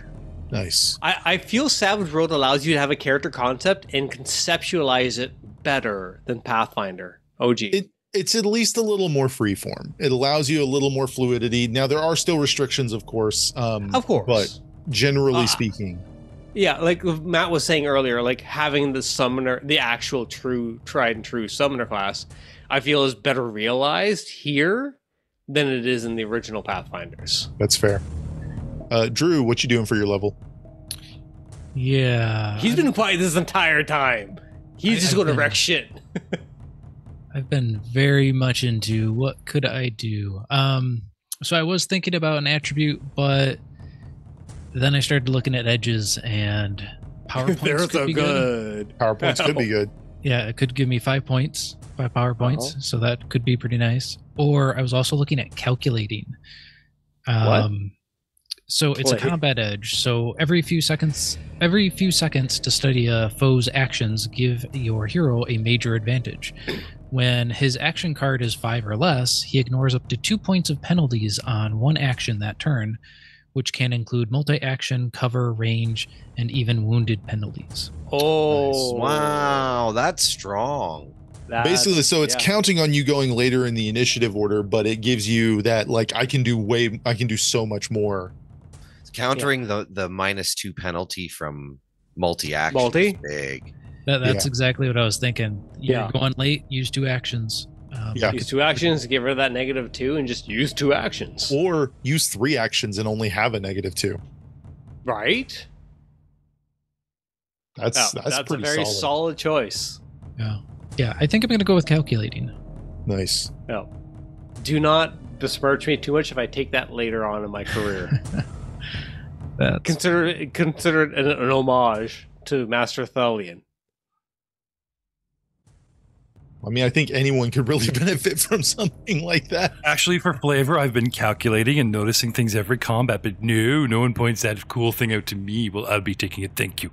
Speaker 3: Nice.
Speaker 4: I feel Savage World allows you to have a character concept and conceptualize it better than Pathfinder. OG.
Speaker 3: It's at least a little more freeform. It allows you a little more fluidity. Now there are still restrictions, of course.
Speaker 4: Of course.
Speaker 3: But generally speaking,
Speaker 4: Yeah, like Matt was saying earlier, like having the summoner, the actual tried and true summoner class, I feel is better realized here than it is in the original Pathfinders.
Speaker 3: that's fair. Drew, what you doing for your level?
Speaker 6: Yeah.
Speaker 4: He's been quiet this entire time. He's just
Speaker 6: I've
Speaker 4: going to
Speaker 6: been-
Speaker 4: wreck shit.
Speaker 6: I've been very much into what could I do. So I was thinking about an attribute, but then I started looking at edges and PowerPoints
Speaker 4: They're
Speaker 6: could
Speaker 4: so
Speaker 6: be good.
Speaker 4: good.
Speaker 3: PowerPoints could be good.
Speaker 6: Yeah, it could give me 5 points, 5 power points,
Speaker 4: Uh-huh.
Speaker 6: so that could be pretty nice. Or I was also looking at calculating.
Speaker 4: What?
Speaker 6: So it's a
Speaker 4: Play.
Speaker 6: combat edge. So every few seconds to study a foe's actions, give your hero a major advantage. When his action card is 5 or less, he ignores up to 2 points of penalties on one action that turn, which can include multi-action, cover, range, and even wounded penalties.
Speaker 4: Oh,
Speaker 1: Wow, that's strong.
Speaker 4: that's-
Speaker 3: Basically, so it's
Speaker 4: yeah.
Speaker 3: counting on you going later in the initiative order, but it gives you that like I can do so much more.
Speaker 1: Countering the -2 penalty from multi-action.
Speaker 4: Multi?
Speaker 1: Is big.
Speaker 6: That's
Speaker 3: Yeah.
Speaker 6: exactly what I was thinking. You're
Speaker 4: Yeah.
Speaker 6: going late, use 2 actions.
Speaker 3: Yeah.
Speaker 4: Use 2 actions, get rid of that -2, and just use 2 actions.
Speaker 3: Or use 3 actions and only have a -2.
Speaker 4: Right?
Speaker 3: That's
Speaker 4: That's a
Speaker 3: pretty
Speaker 4: very
Speaker 3: solid.
Speaker 4: solid choice.
Speaker 6: Yeah, I think I'm going to go with calculating.
Speaker 3: Nice.
Speaker 4: No. Do not besmirch me too much if I take that later on in my career.
Speaker 6: That's
Speaker 4: Consider it an homage to Master Thalion.
Speaker 3: I mean, I think anyone could really benefit from something like that.
Speaker 2: Actually, for flavor, I've been calculating and noticing things every combat, but no one points that cool thing out to me. Well, I'll be taking it. Thank you.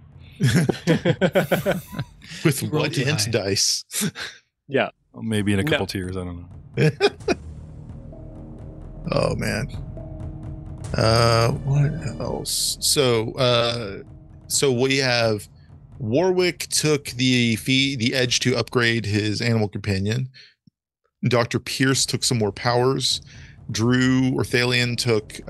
Speaker 3: With
Speaker 6: Roll
Speaker 3: what
Speaker 6: too
Speaker 3: int
Speaker 6: high.
Speaker 3: dice?
Speaker 4: Yeah.
Speaker 2: Well, maybe in a
Speaker 4: No.
Speaker 2: couple tiers. I don't know.
Speaker 3: Oh man. What else? So we have Warwick took the edge to upgrade his animal companion. Dr. Pierce took some more powers. Drew or Thalion took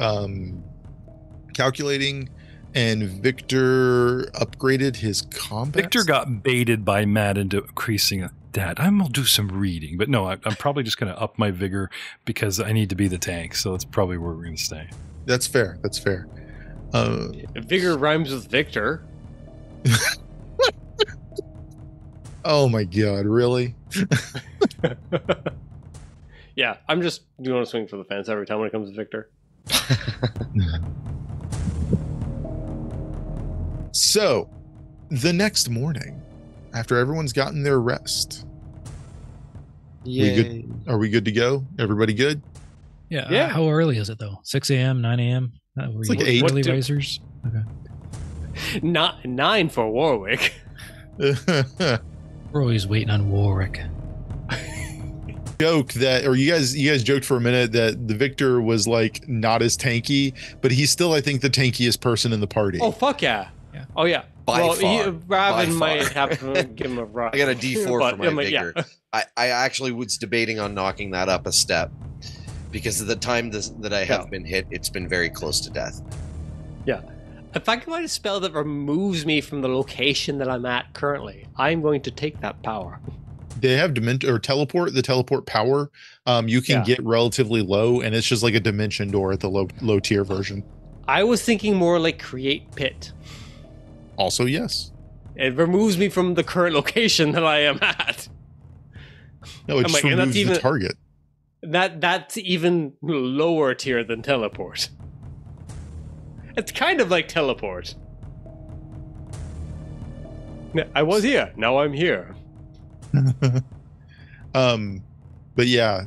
Speaker 3: calculating, and Victor upgraded his combat.
Speaker 2: Victor got baited by Matt into increasing that. I'm going to do some reading, but no, I'm probably just going to up my vigor because I need to be the tank. So that's probably where we're going to stay.
Speaker 3: That's fair. That's fair.
Speaker 4: Vigor rhymes with Victor.
Speaker 3: Oh my god, really?
Speaker 4: Yeah, I'm just doing a swing for the fence every time when it comes to Victor.
Speaker 3: So, the next morning, after everyone's gotten their rest,
Speaker 1: Yay.
Speaker 3: are we good to go? Everybody good?
Speaker 6: Yeah.
Speaker 4: Yeah.
Speaker 6: How early is it though? 6 a.m., 9 a.m.
Speaker 3: It's like 8.
Speaker 6: Early
Speaker 4: What do-
Speaker 6: risers. Okay.
Speaker 4: Not 9 for Warwick.
Speaker 6: We're always waiting on Warwick.
Speaker 3: Joke that, or you guys joked for a minute that the Victor was like not as tanky, but he's still, I think, the tankiest person in the party.
Speaker 4: Oh, fuck yeah.
Speaker 6: Yeah.
Speaker 4: Oh, yeah.
Speaker 1: By far. By
Speaker 4: Raven might
Speaker 1: far.
Speaker 4: have to give him a run.
Speaker 1: I got a D4
Speaker 4: But,
Speaker 1: for my
Speaker 4: I mean, yeah.
Speaker 1: vigor. I actually was debating on knocking that up a step because of the time that I have been hit, it's been very close to death.
Speaker 4: If I can find a spell that removes me from the location that I'm at currently, I'm going to take that power.
Speaker 3: they have or teleport, the teleport power. You can get relatively low, and it's just like a dimension door at the low tier version.
Speaker 4: I was thinking more like create pit.
Speaker 3: Also, yes.
Speaker 4: It removes me from the current location that I am at.
Speaker 3: No, it just removes the target.
Speaker 4: That's even lower tier than teleport. It's kind of like teleport. I was here. Now I'm here.
Speaker 3: But yeah.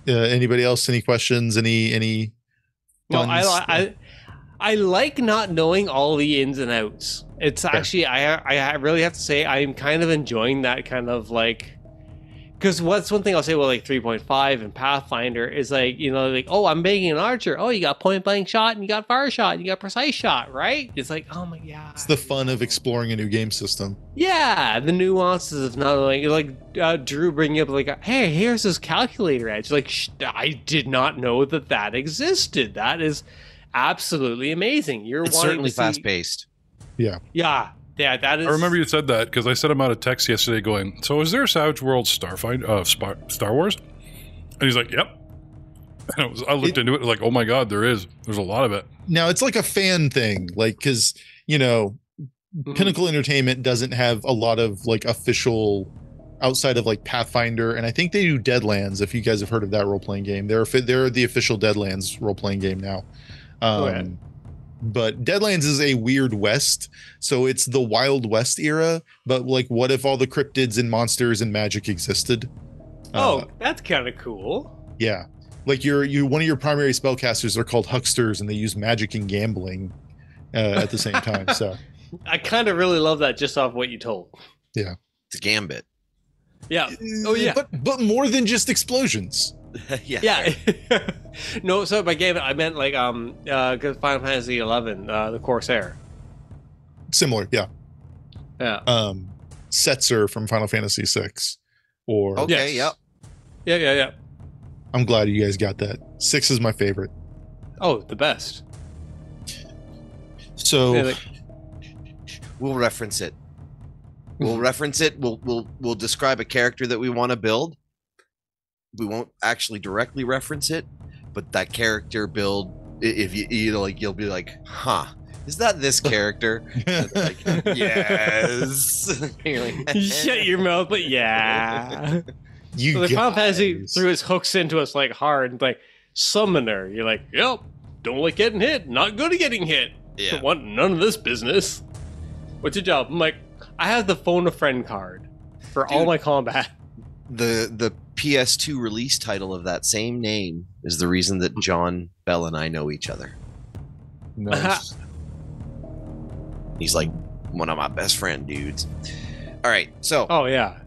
Speaker 3: Anybody else? Any questions? Any?
Speaker 4: Well, I like not knowing all the ins and outs. It's actually I really have to say I'm kind of enjoying that kind of like. Because what's one thing I'll say about like 3.5 and Pathfinder is like, you know, like, oh, I'm making an archer. Oh, you got point blank shot and you got fire shot and you got precise shot, right? It's like, oh my god.
Speaker 3: It's the fun of exploring a new game system.
Speaker 4: Yeah, the nuances of not like Drew bringing up like, hey, here's this calculator edge. Like, I did not know that existed. That is absolutely amazing.
Speaker 1: It's certainly fast paced.
Speaker 3: Yeah.
Speaker 4: Yeah. Yeah, that is.
Speaker 2: I remember you said that because I sent him out a text yesterday going, so is there a Savage Worlds Star Wars? And he's like, yep. And I looked into it like, oh my God, there is. There's a lot of it.
Speaker 3: Now, it's like a fan thing, like, because, you know, Pinnacle Entertainment doesn't have a lot of like official outside of like Pathfinder. And I think they do Deadlands. If you guys have heard of that role-playing game, they're the official Deadlands role-playing game now. But Deadlands is a weird west, so it's the Wild West era. But like, what if all the cryptids and monsters and magic existed?
Speaker 4: That's kind of cool.
Speaker 3: Yeah, like one of your primary spellcasters are called hucksters, and they use magic and gambling at the same time. So
Speaker 4: I kind of really love that just off what you told.
Speaker 3: Yeah,
Speaker 1: it's a gambit.
Speaker 4: Yeah. Oh yeah.
Speaker 3: But more than just explosions.
Speaker 4: Yeah. No, so by game I meant like Final Fantasy 11, the Corsair.
Speaker 3: Similar, yeah.
Speaker 4: Yeah.
Speaker 3: Setzer from Final Fantasy 6. Or
Speaker 1: okay,
Speaker 4: yes. Yeah.
Speaker 3: I'm glad you guys got that. 6 is my favorite.
Speaker 4: Oh, the best.
Speaker 3: So
Speaker 1: we'll reference it. We'll describe a character that we want to build. We won't actually directly reference it, but that character build, if you know, like, you'll be like, huh, is that this character? Like, yes.
Speaker 4: You shut your mouth, but yeah.
Speaker 3: So
Speaker 4: the Final Fantasy threw his hooks into us like hard, like summoner. You're like, yep, don't like getting hit, not good at getting hit.
Speaker 1: Yeah.
Speaker 4: Don't want none of this business. What's your job? I'm like, I have the phone a friend card for all my combat.
Speaker 1: The PS2 release title of that same name is the reason that John Bell and I know each other.
Speaker 3: Nice.
Speaker 1: He's like one of my best friend dudes. All right, so
Speaker 4: oh yeah,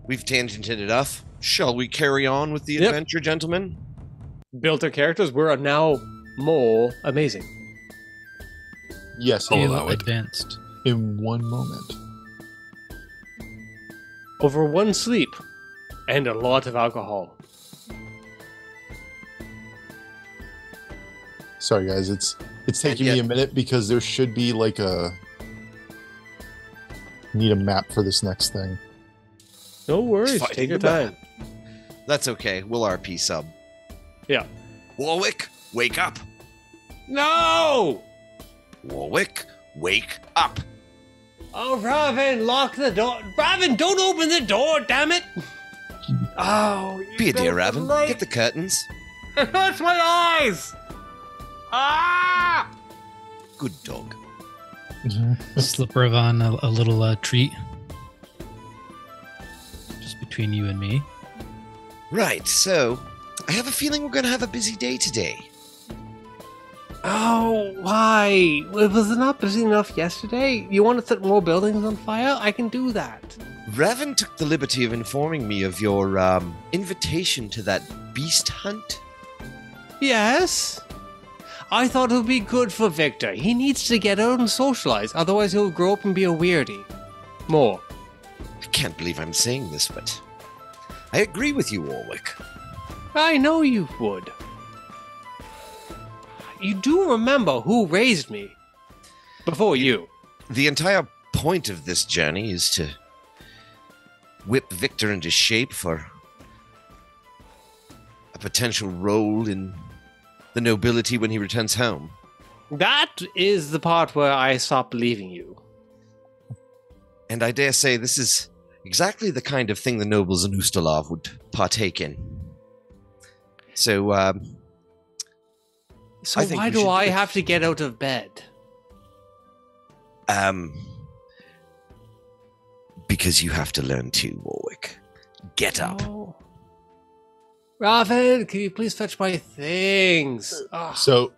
Speaker 1: we've tangented enough. Shall we carry on with the adventure, gentlemen?
Speaker 4: Built our characters. We're now more amazing.
Speaker 3: Yes,
Speaker 6: advanced.
Speaker 3: In one moment.
Speaker 4: Over one sleep. And a lot of alcohol.
Speaker 3: Sorry, guys. It's taking me a minute because there should be like need a map for this next thing.
Speaker 4: No worries. Take your time.
Speaker 1: That's okay. We'll RP sub.
Speaker 4: Yeah.
Speaker 1: Warwick, wake up.
Speaker 4: No!
Speaker 1: Warwick, wake up.
Speaker 4: Oh, Raven, lock the door. Raven, don't open the door, damn it! Oh,
Speaker 1: be a dear, Raven. Get the curtains.
Speaker 4: It hurts my eyes! Ah!
Speaker 1: Good dog.
Speaker 6: Slip Raven a little treat. Just between you and me.
Speaker 1: Right, so I have a feeling we're going to have a busy day today.
Speaker 4: Oh, why? Was it not busy enough yesterday? You want to set more buildings on fire? I can do that.
Speaker 1: Raven took the liberty of informing me of your invitation to that beast hunt.
Speaker 4: Yes. I thought it would be good for Victor. He needs to get out and socialize, otherwise he'll grow up and be a weirdie. More.
Speaker 1: I can't believe I'm saying this, but I agree with you, Warwick.
Speaker 4: I know you would. You do remember who raised me before you.
Speaker 1: The entire point of this journey is to whip Victor into shape for a potential role in the nobility when he returns home.
Speaker 4: That is the part where I stop believing you.
Speaker 1: And I dare say this is exactly the kind of thing the nobles in R.O.T.R.L would partake in. So,
Speaker 4: So why do I have to get out of bed?
Speaker 1: Because you have to learn too, Warwick. Get up.
Speaker 4: Oh. Raven, can you please fetch my things? Oh.
Speaker 3: So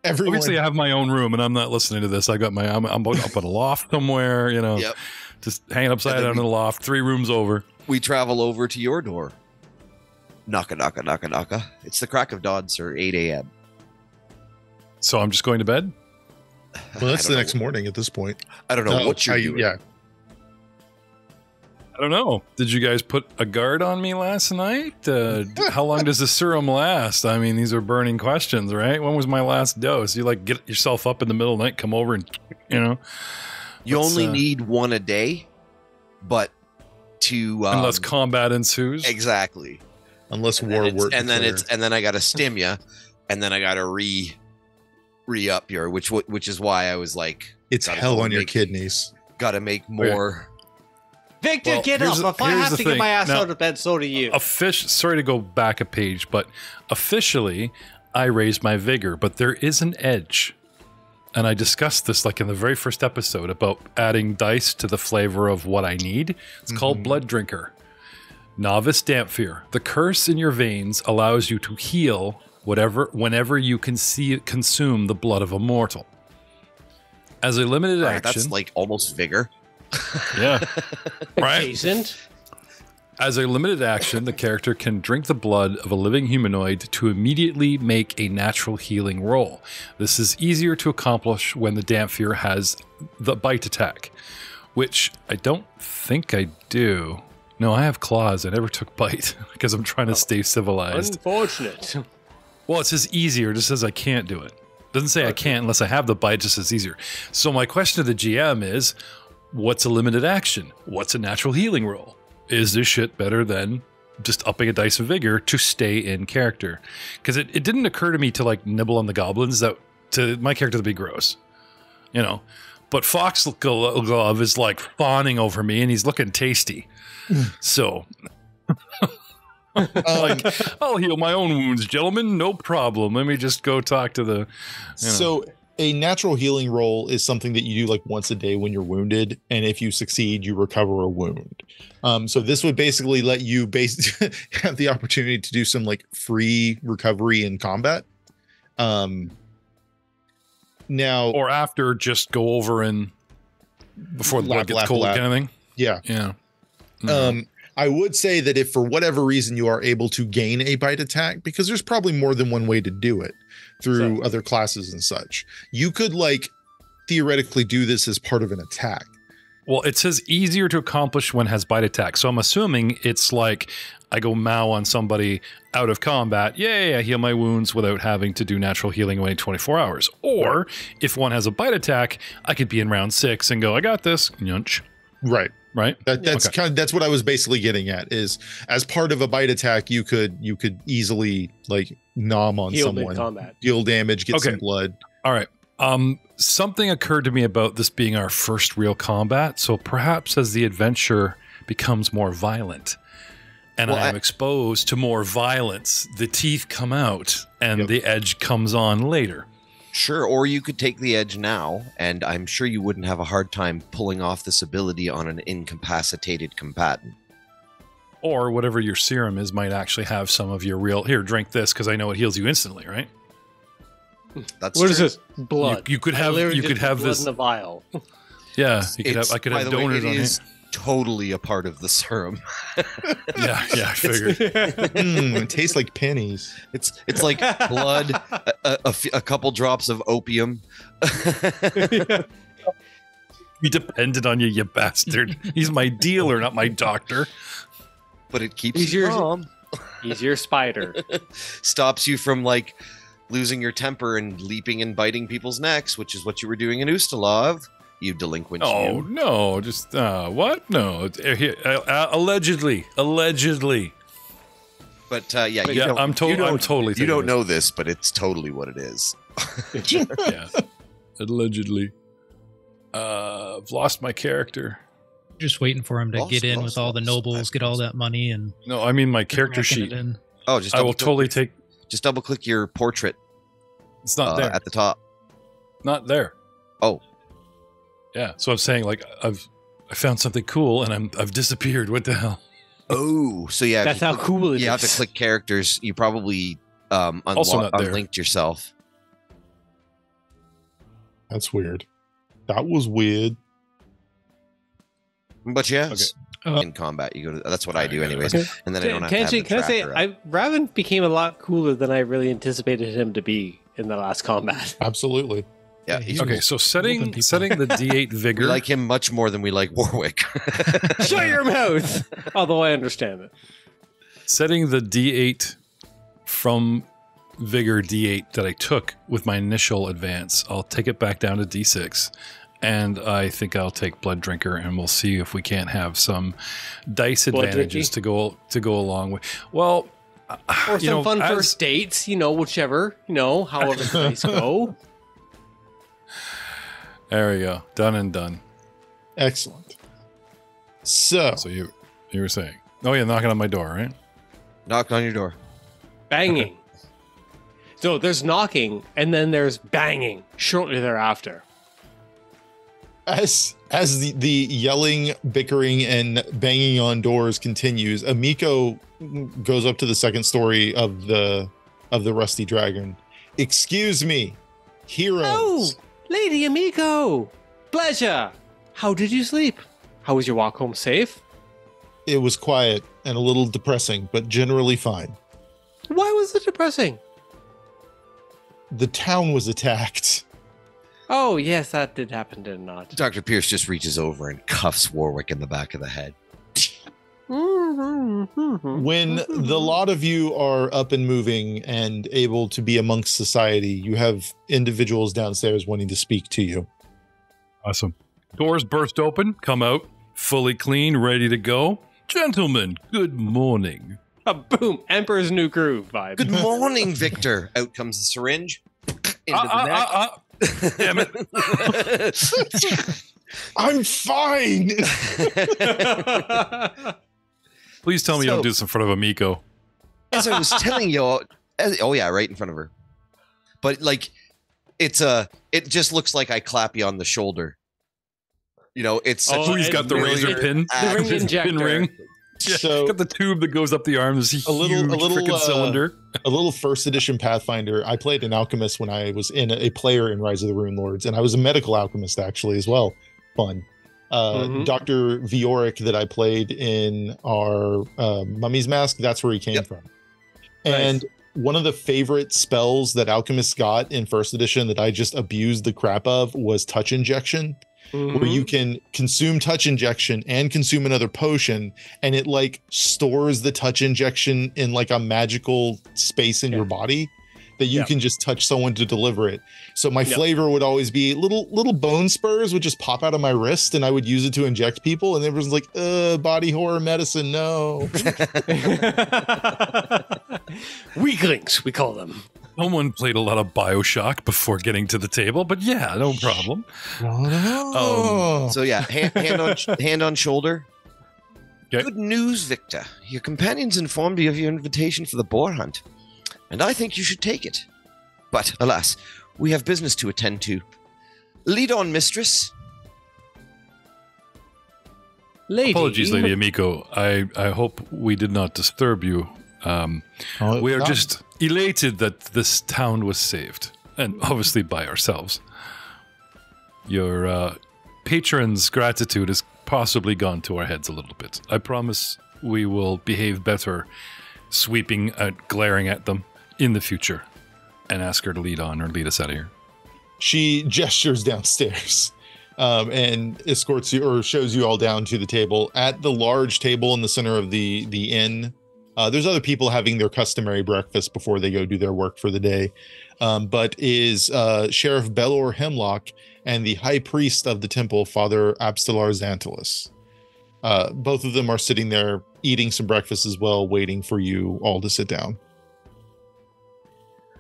Speaker 3: everyone,
Speaker 2: Obviously, I have my own room, and I'm not listening to this. I got I'm up in a loft somewhere, you know,
Speaker 1: Yep.
Speaker 2: just hanging upside down in the loft, 3 rooms over.
Speaker 1: We travel over to your door. Knocka, knocka, knocka, knocka. It's the crack of dawn, sir. 8 a.m.
Speaker 2: So I'm just going to bed.
Speaker 3: well, that's
Speaker 1: I
Speaker 3: the
Speaker 1: don't
Speaker 3: next morning at this point.
Speaker 1: I don't know what you're doing.
Speaker 3: Yeah.
Speaker 2: I don't know. Did you guys put a guard on me last night? How long does the serum last? I mean, these are burning questions, right? When was my last dose? You like get yourself up in the middle of the night, come over and, you know.
Speaker 1: You only need 1 a day, but to
Speaker 2: unless combat ensues.
Speaker 1: Exactly.
Speaker 3: Unless war works.
Speaker 1: And then I got to stim ya, and then I got to re up your, which is why I was like,
Speaker 3: it's hell on your kidneys.
Speaker 1: Got to make more.
Speaker 4: Victor,
Speaker 2: Well,
Speaker 4: get up. If I
Speaker 2: here's
Speaker 4: have
Speaker 2: the
Speaker 4: to get
Speaker 2: thing.
Speaker 4: my ass
Speaker 2: Now,
Speaker 4: out of bed, so do you.
Speaker 2: Sorry to go back a page, but officially, I raised my vigor, but there is an edge. And I discussed this like in the very first episode about adding dice to the flavor of what I need. It's called Blood Drinker. Novice Dhampir. The curse in your veins allows you to heal whenever you can consume the blood of a mortal. As a limited action.
Speaker 1: That's like almost vigor.
Speaker 2: Yeah. Right.
Speaker 4: Adjacent.
Speaker 2: As a limited action, the character can drink the blood of a living humanoid to immediately make a natural healing roll. This is easier to accomplish when the Dhampir has the bite attack, which I don't think I do. No, I have claws. I never took bite because I'm trying to stay civilized.
Speaker 4: Unfortunate.
Speaker 2: Well, it says easier. It just says I can't do it. Doesn't say I can't unless I have the bite. It just says easier. So my question to the GM is, what's a limited action? What's a natural healing roll? Is this shit better than just upping a dice of vigor to stay in character? Because it didn't occur to me to like nibble on the goblins, that to my character to be gross, you know. But Foxglove is like fawning over me, and he's looking tasty. So, like, I'll heal my own wounds, gentlemen. No problem. Let me just go talk to the. You know.
Speaker 3: So a natural healing roll is something that you do like once a day when you're wounded, and if you succeed, you recover a wound. So this would basically let you have the opportunity to do some like free recovery in combat. Now
Speaker 2: or after, just go over and before the blood gets cold, kind of thing.
Speaker 3: Yeah.
Speaker 2: Yeah.
Speaker 3: I would say that if for whatever reason you are able to gain a bite attack, because there's probably more than one way to do it through other classes and such, you could like theoretically do this as part of an attack.
Speaker 2: Well, it says easier to accomplish when has bite attack. So I'm assuming it's like I go Mao on somebody out of combat. Yay, I heal my wounds without having to do natural healing waiting 24 hours. Or if one has a bite attack, I could be in round 6 and go, I got this. Yunch.
Speaker 3: Right.
Speaker 2: Right.
Speaker 3: That's
Speaker 2: okay.
Speaker 3: That's what I was basically getting at, is as part of a bite attack, you could easily like nom on
Speaker 4: Heal
Speaker 3: someone,
Speaker 4: mid-combat.
Speaker 3: deal damage, get some blood.
Speaker 2: All right. Something occurred to me about this being our first real combat. So perhaps as the adventure becomes more violent and I'm exposed to more violence, the teeth come out and the edge comes on later.
Speaker 1: Sure, or you could take the edge now, and I'm sure you wouldn't have a hard time pulling off this ability on an incapacitated combatant.
Speaker 2: Or whatever your serum is might actually have some of your real, here, drink this because I know it heals you instantly, right?
Speaker 1: That's
Speaker 4: what
Speaker 1: true.
Speaker 4: is this? Blood.
Speaker 2: You could have
Speaker 4: blood
Speaker 2: this
Speaker 4: in a vial.
Speaker 2: Yeah, I could have donors on
Speaker 1: it. Totally a part of the serum.
Speaker 2: yeah, I figured.
Speaker 3: It tastes like pennies.
Speaker 1: It's like blood, a couple drops of opium.
Speaker 2: He depended on you, you bastard. He's my dealer, not my doctor.
Speaker 1: But it keeps you calm.
Speaker 4: He's your spider.
Speaker 1: Stops you from like losing your temper and leaping and biting people's necks, which is what you were doing in R.O.T.R.L. You delinquent.
Speaker 2: Oh
Speaker 1: you.
Speaker 2: no! Just what? No. Allegedly.
Speaker 1: But yeah,
Speaker 2: I'm totally.
Speaker 1: You don't know this, but it's totally what it is.
Speaker 2: Yeah. Allegedly. I've lost my character.
Speaker 6: Just waiting for him to get in with all the nobles, get all that money, and
Speaker 2: no, I mean my character sheet.
Speaker 1: Oh, just
Speaker 2: I will totally take.
Speaker 1: Just double click your portrait.
Speaker 2: It's not there
Speaker 1: at the top.
Speaker 2: Not there.
Speaker 1: Oh,
Speaker 2: yeah. So I'm saying like I found something cool and I've disappeared. What the hell?
Speaker 1: Oh, so yeah,
Speaker 4: that's how cool it is.
Speaker 1: You have to click characters. You probably unlinked yourself.
Speaker 3: That's weird. That was weird.
Speaker 1: But yes, in combat, you go to. That's what I do, anyways.
Speaker 4: Okay.
Speaker 1: And then I don't have to have the
Speaker 4: can I say,
Speaker 1: tracker up.
Speaker 4: Raven became a lot cooler than I really anticipated him to be in the last combat.
Speaker 3: Absolutely.
Speaker 1: Yeah.
Speaker 2: Okay, so setting the D8 vigor.
Speaker 1: We like him much more than we like Warwick.
Speaker 4: Shut your mouth. Although I understand it.
Speaker 2: Setting the D8 from vigor D8 that I took with my initial advance, I'll take it back down to D6. And I think I'll take Blood Drinker, and we'll see if we can't have some dice advantages to go along with. Well,
Speaker 4: or some fun first dates, whichever, however the dice go.
Speaker 2: There we go, done and done.
Speaker 3: Excellent. So
Speaker 2: you were saying? Oh yeah, knocking on my door, right?
Speaker 1: Knock on your door.
Speaker 4: Banging. So there's knocking, and then there's banging shortly thereafter.
Speaker 3: As the yelling, bickering, and banging on doors continues, Amiko goes up to the second story of the Rusty Dragon. Excuse me, heroes.
Speaker 4: Oh, Lady Amiko, pleasure. How did you sleep? How was your walk home? Safe?
Speaker 3: It was quiet and a little depressing, but generally fine.
Speaker 4: Why was it depressing?
Speaker 3: The town was attacked.
Speaker 4: Oh, yes, that did happen, did it not?
Speaker 1: Dr. Pierce just reaches over and cuffs Warwick in the back of the head.
Speaker 3: When the lot of you are up and moving and able to be amongst society, you have individuals downstairs wanting to speak to you.
Speaker 2: Awesome. Doors burst open, come out, fully clean, ready to go. Gentlemen, good morning.
Speaker 4: Boom, Emperor's New Groove vibe.
Speaker 1: Good morning, Victor. Out comes the syringe. Into the neck.
Speaker 2: Damn it.
Speaker 3: I'm fine.
Speaker 2: Please tell me you don't do this in front of Amiko.
Speaker 1: As I was telling you, oh yeah, right in front of her. But like, it just looks like I clap you on the shoulder. It's such
Speaker 2: he's got the razor pin.
Speaker 4: The ring injector.
Speaker 2: Pin ring. Yeah,
Speaker 3: So
Speaker 2: got the tube that goes up the arm. This
Speaker 3: a little
Speaker 2: freaking cylinder.
Speaker 3: A little first edition Pathfinder. I played an alchemist when I was a player in Rise of the Runelords, and I was a medical alchemist actually as well. Fun. Dr. Vioric that I played in our Mummy's Mask, that's where he came from. And one of the favorite spells that alchemists got in first edition that I just abused the crap of was touch injection. Where you can consume touch injection and consume another potion, and it like stores the touch injection in like a magical space in your body that you can just touch someone to deliver it. So my flavor would always be little bone spurs would just pop out of my wrist, and I would use it to inject people, and everyone's like, body horror medicine, no.
Speaker 4: Weaklings, we call them.
Speaker 2: Someone played a lot of BioShock before getting to the table, but yeah, no problem.
Speaker 1: So yeah, hand on shoulder.
Speaker 2: Okay.
Speaker 1: Good news, Victor. Your companions informed you of your invitation for the boar hunt, and I think you should take it. But alas, we have business to attend to. Lead on, mistress.
Speaker 4: Lady.
Speaker 2: Apologies, Lady Amiko. I hope we did not disturb you. We are just elated that this town was saved, and obviously by ourselves. Your patrons' gratitude has possibly gone to our heads a little bit. I promise we will behave better, sweeping out, glaring at them in the future, and ask her to lead on or lead us out of here.
Speaker 3: She gestures downstairs and escorts you or shows you all down to the table. At the large table in the center of the inn, There's other people having their customary breakfast before they go do their work for the day. But is Sheriff Belor Hemlock and the High Priest of the temple, Father Abstelar Xantilus. Both of them are sitting there eating some breakfast as well, waiting for you all to sit down.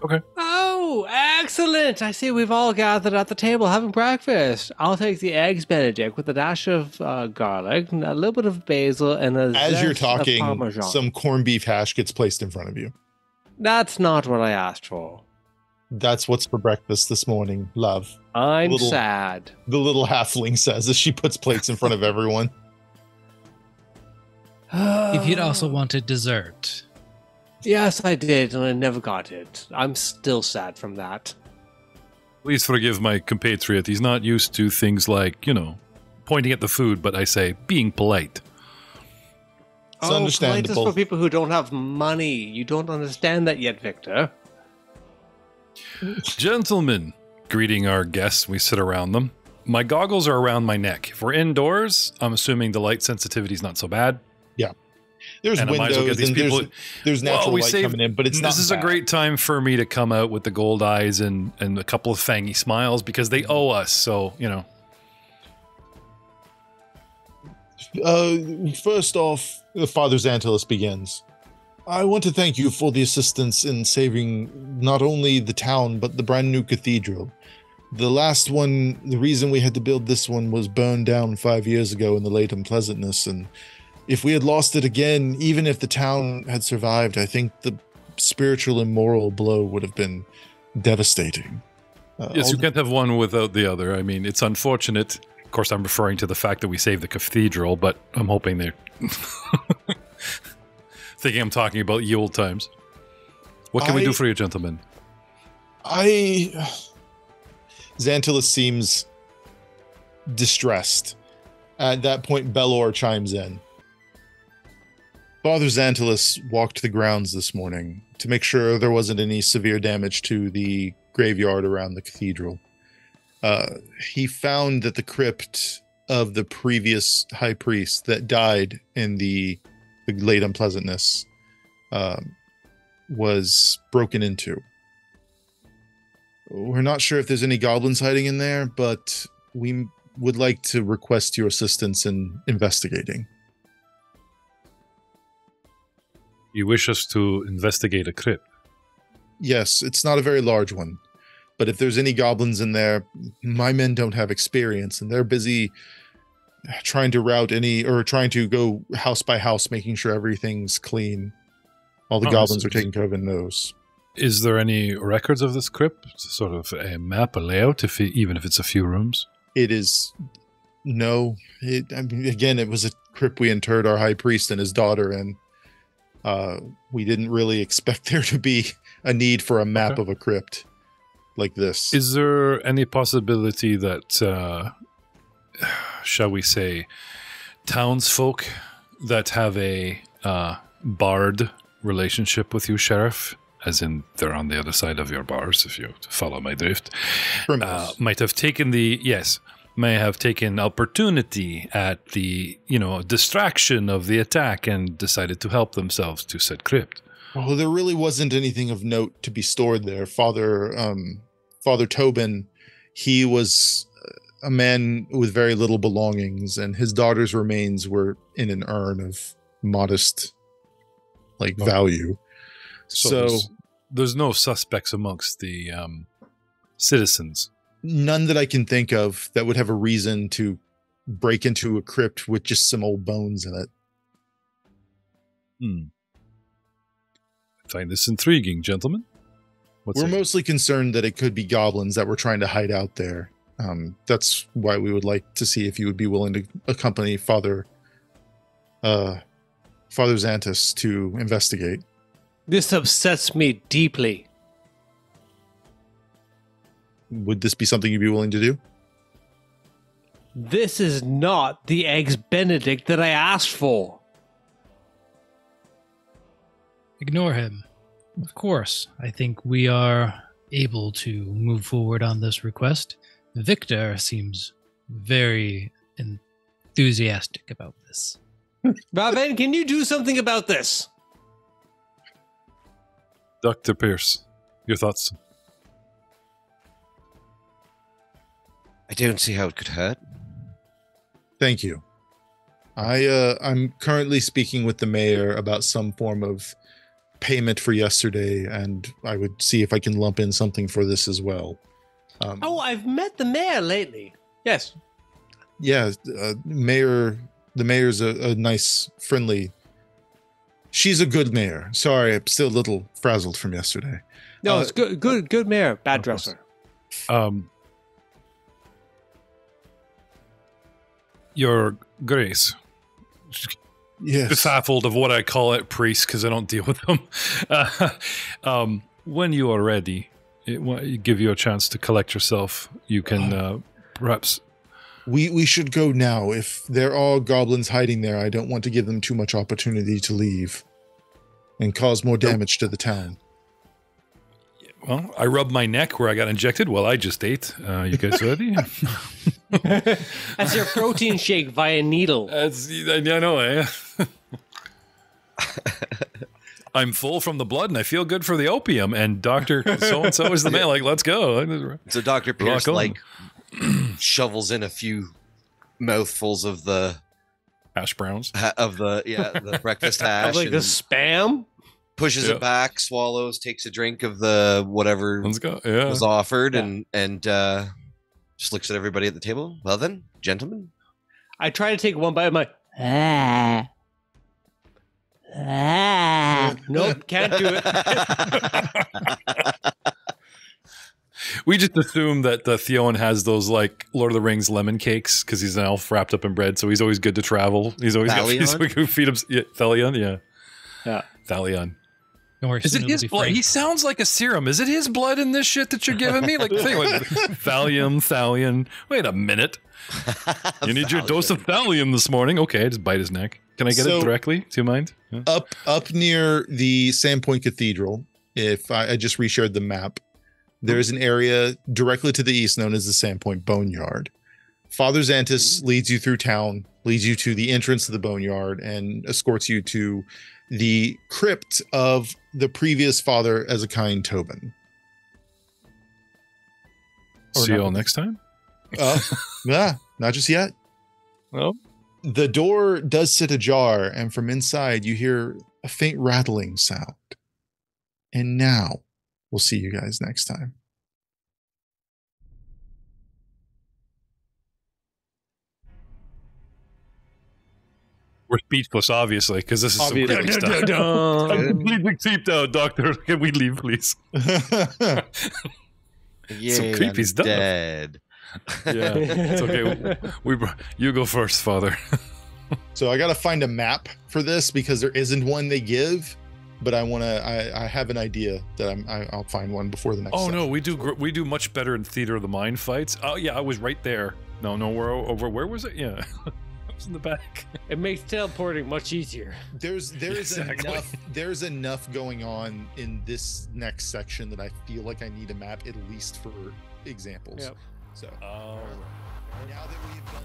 Speaker 2: Okay.
Speaker 4: Oh, excellent! I see we've all gathered at the table having breakfast. I'll take the eggs Benedict with a dash of garlic, and a little bit of basil, and a
Speaker 3: As you're
Speaker 4: zest of
Speaker 3: talking,
Speaker 4: Parmesan.
Speaker 3: some corned beef hash gets placed in front of you.
Speaker 4: That's not what I asked for.
Speaker 3: That's what's for breakfast this morning, love.
Speaker 4: I'm sad.
Speaker 3: The little halfling says as she puts plates in front of everyone.
Speaker 6: If you'd also wanted dessert.
Speaker 4: Yes, I did, and I never got it. I'm still sad from that.
Speaker 2: Please forgive my compatriot. He's not used to things like, pointing at the food, but I say being polite.
Speaker 3: It's
Speaker 4: Polite
Speaker 3: understandable.
Speaker 4: is for people who don't have money. You don't understand that yet, Victor.
Speaker 2: Gentlemen, greeting our guests, we sit around them. My goggles are around my neck. If we're indoors, I'm assuming the light sensitivity is not so bad.
Speaker 3: Yeah. There's
Speaker 2: And I might as well
Speaker 3: windows
Speaker 2: get these
Speaker 3: and
Speaker 2: people.
Speaker 3: there's natural light coming in, but it's not
Speaker 2: This is
Speaker 3: bad.
Speaker 2: a great time for me to come out with the gold eyes and a couple of fangy smiles because they owe us. So,
Speaker 3: First off, Father Xantilus begins. I want to thank you for the assistance in saving not only the town, but the brand new cathedral. The last one, the reason we had to build this one was burned down 5 years ago in the late unpleasantness, and if we had lost it again, even if the town had survived, I think the spiritual and moral blow would have been devastating.
Speaker 2: yes, you can't have one without the other. I mean, it's unfortunate. Of course, I'm referring to the fact that we saved the cathedral, but I'm hoping they're thinking I'm talking about ye old times. What can we do for you, gentlemen?
Speaker 3: Xantilus seems distressed. At that point, Belor chimes in. Father Xantilus walked the grounds this morning to make sure there wasn't any severe damage to the graveyard around the cathedral. He found that the crypt of the previous high priest that died in the late unpleasantness was broken into. We're not sure if there's any goblins hiding in there, but we would like to request your assistance in investigating.
Speaker 2: You wish us to investigate a crypt?
Speaker 3: Yes, it's not a very large one, but if there's any goblins in there, my men don't have experience, and they're busy trying to trying to go house by house, making sure everything's clean. All the goblins are taken care of in those.
Speaker 2: Is there any records of this crypt? Sort of a map, a layout, even if it's a few rooms?
Speaker 3: It is... No. It was a crypt we interred our high priest and his daughter in. We didn't really expect there to be a need for a map of a crypt like this.
Speaker 2: Is there any possibility that, shall we say, townsfolk that have a barred relationship with you, Sheriff, as in they're on the other side of your bars, if you follow my drift, might have taken opportunity at the, distraction of the attack and decided to help themselves to said crypt?
Speaker 3: Well, there really wasn't anything of note to be stored there. Father Tobin, he was a man with very little belongings, and his daughter's remains were in an urn of modest, value. So
Speaker 2: there's no suspects amongst the citizens.
Speaker 3: None that I can think of that would have a reason to break into a crypt with just some old bones in it.
Speaker 2: I find this intriguing, gentlemen.
Speaker 3: We're mostly concerned that it could be goblins that were trying to hide out there. That's why we would like to see if you would be willing to accompany Father Xantis to investigate.
Speaker 4: This upsets me deeply.
Speaker 3: Would this be something you'd be willing to do?
Speaker 4: This is not the eggs Benedict that I asked for.
Speaker 6: Ignore him. Of course, I think we are able to move forward on this request. Victor seems very enthusiastic about this.
Speaker 4: Raven, can you do something about this?
Speaker 2: Dr. Pierce, your thoughts?
Speaker 1: I don't see how it could hurt.
Speaker 3: Thank you. I'm currently speaking with the mayor about some form of payment for yesterday, and I would see if I can lump in something for this as well.
Speaker 4: I've met the mayor lately. Yes.
Speaker 3: Yeah, the mayor's a nice, friendly. She's a good mayor. Sorry, I'm still a little frazzled from yesterday.
Speaker 4: No, it's good mayor, bad dresser.
Speaker 2: Your Grace.
Speaker 3: Yes.
Speaker 2: Baffled of what I call it, priest, because I don't deal with them. When you are ready, it give you a chance to collect yourself. You can perhaps.
Speaker 3: We should go now. If there are goblins hiding there, I don't want to give them too much opportunity to leave and cause more damage to the town.
Speaker 2: Well, I rubbed my neck where I got injected while I just ate. You guys ready?
Speaker 4: That's your protein shake via needle.
Speaker 2: I know, eh? I'm full from the blood and I feel good for the opium. And Dr. So-and-so is the man. Like, let's go.
Speaker 1: So Dr. Pierce, shovels in a few mouthfuls of the
Speaker 2: hash browns.
Speaker 1: The breakfast hash.
Speaker 4: Like the spam?
Speaker 1: Pushes it back, swallows, takes a drink of the whatever was offered, and just looks at everybody at the table. Well then, gentlemen.
Speaker 4: I try to take one bite of my. Nope, can't do it.
Speaker 2: We just assume that Theon has those like Lord of the Rings lemon cakes because he's an elf wrapped up in bread, so he's always good to travel. He's always got feed him. Thalion, yeah. Thalion. Is it his blood? He sounds like a serum. Is it his blood in this shit that you're giving me? Like Thalion. Wait a minute. You need your dose of Thalion this morning. Okay, just bite his neck. Can I get it directly? Do you mind? Yeah.
Speaker 3: Up near the Sandpoint Cathedral, if I just reshared the map, there's an area directly to the east known as the Sandpoint Boneyard. Father Xantus leads you through town, leads you to the entrance of the boneyard, and escorts you to the crypt of the previous Father Ezekiah Tobin.
Speaker 2: See you all next time?
Speaker 3: Yeah, not just yet.
Speaker 2: Well,
Speaker 3: the door does sit ajar, and from inside you hear a faint rattling sound. And now, we'll see you guys next time.
Speaker 2: we're speechless, obviously, because this is some creepy stuff. I'm completely creeped out, Doctor. Can we leave, please? Some creepy stuff.
Speaker 1: Dead.
Speaker 2: Yeah, it's okay. You go first, Father.
Speaker 3: So I got to find a map for this because there isn't one they give, but I have an idea that I'll find one before the next.
Speaker 2: Oh no, we do much better in Theater of the Mind fights. Oh yeah, I was right there. No, we're over. Where was it? Yeah. In the back.
Speaker 4: It makes teleporting much easier.
Speaker 3: There's enough going on in this next section that I feel like I need a map at least for examples.
Speaker 4: Yep.
Speaker 3: So now that we've done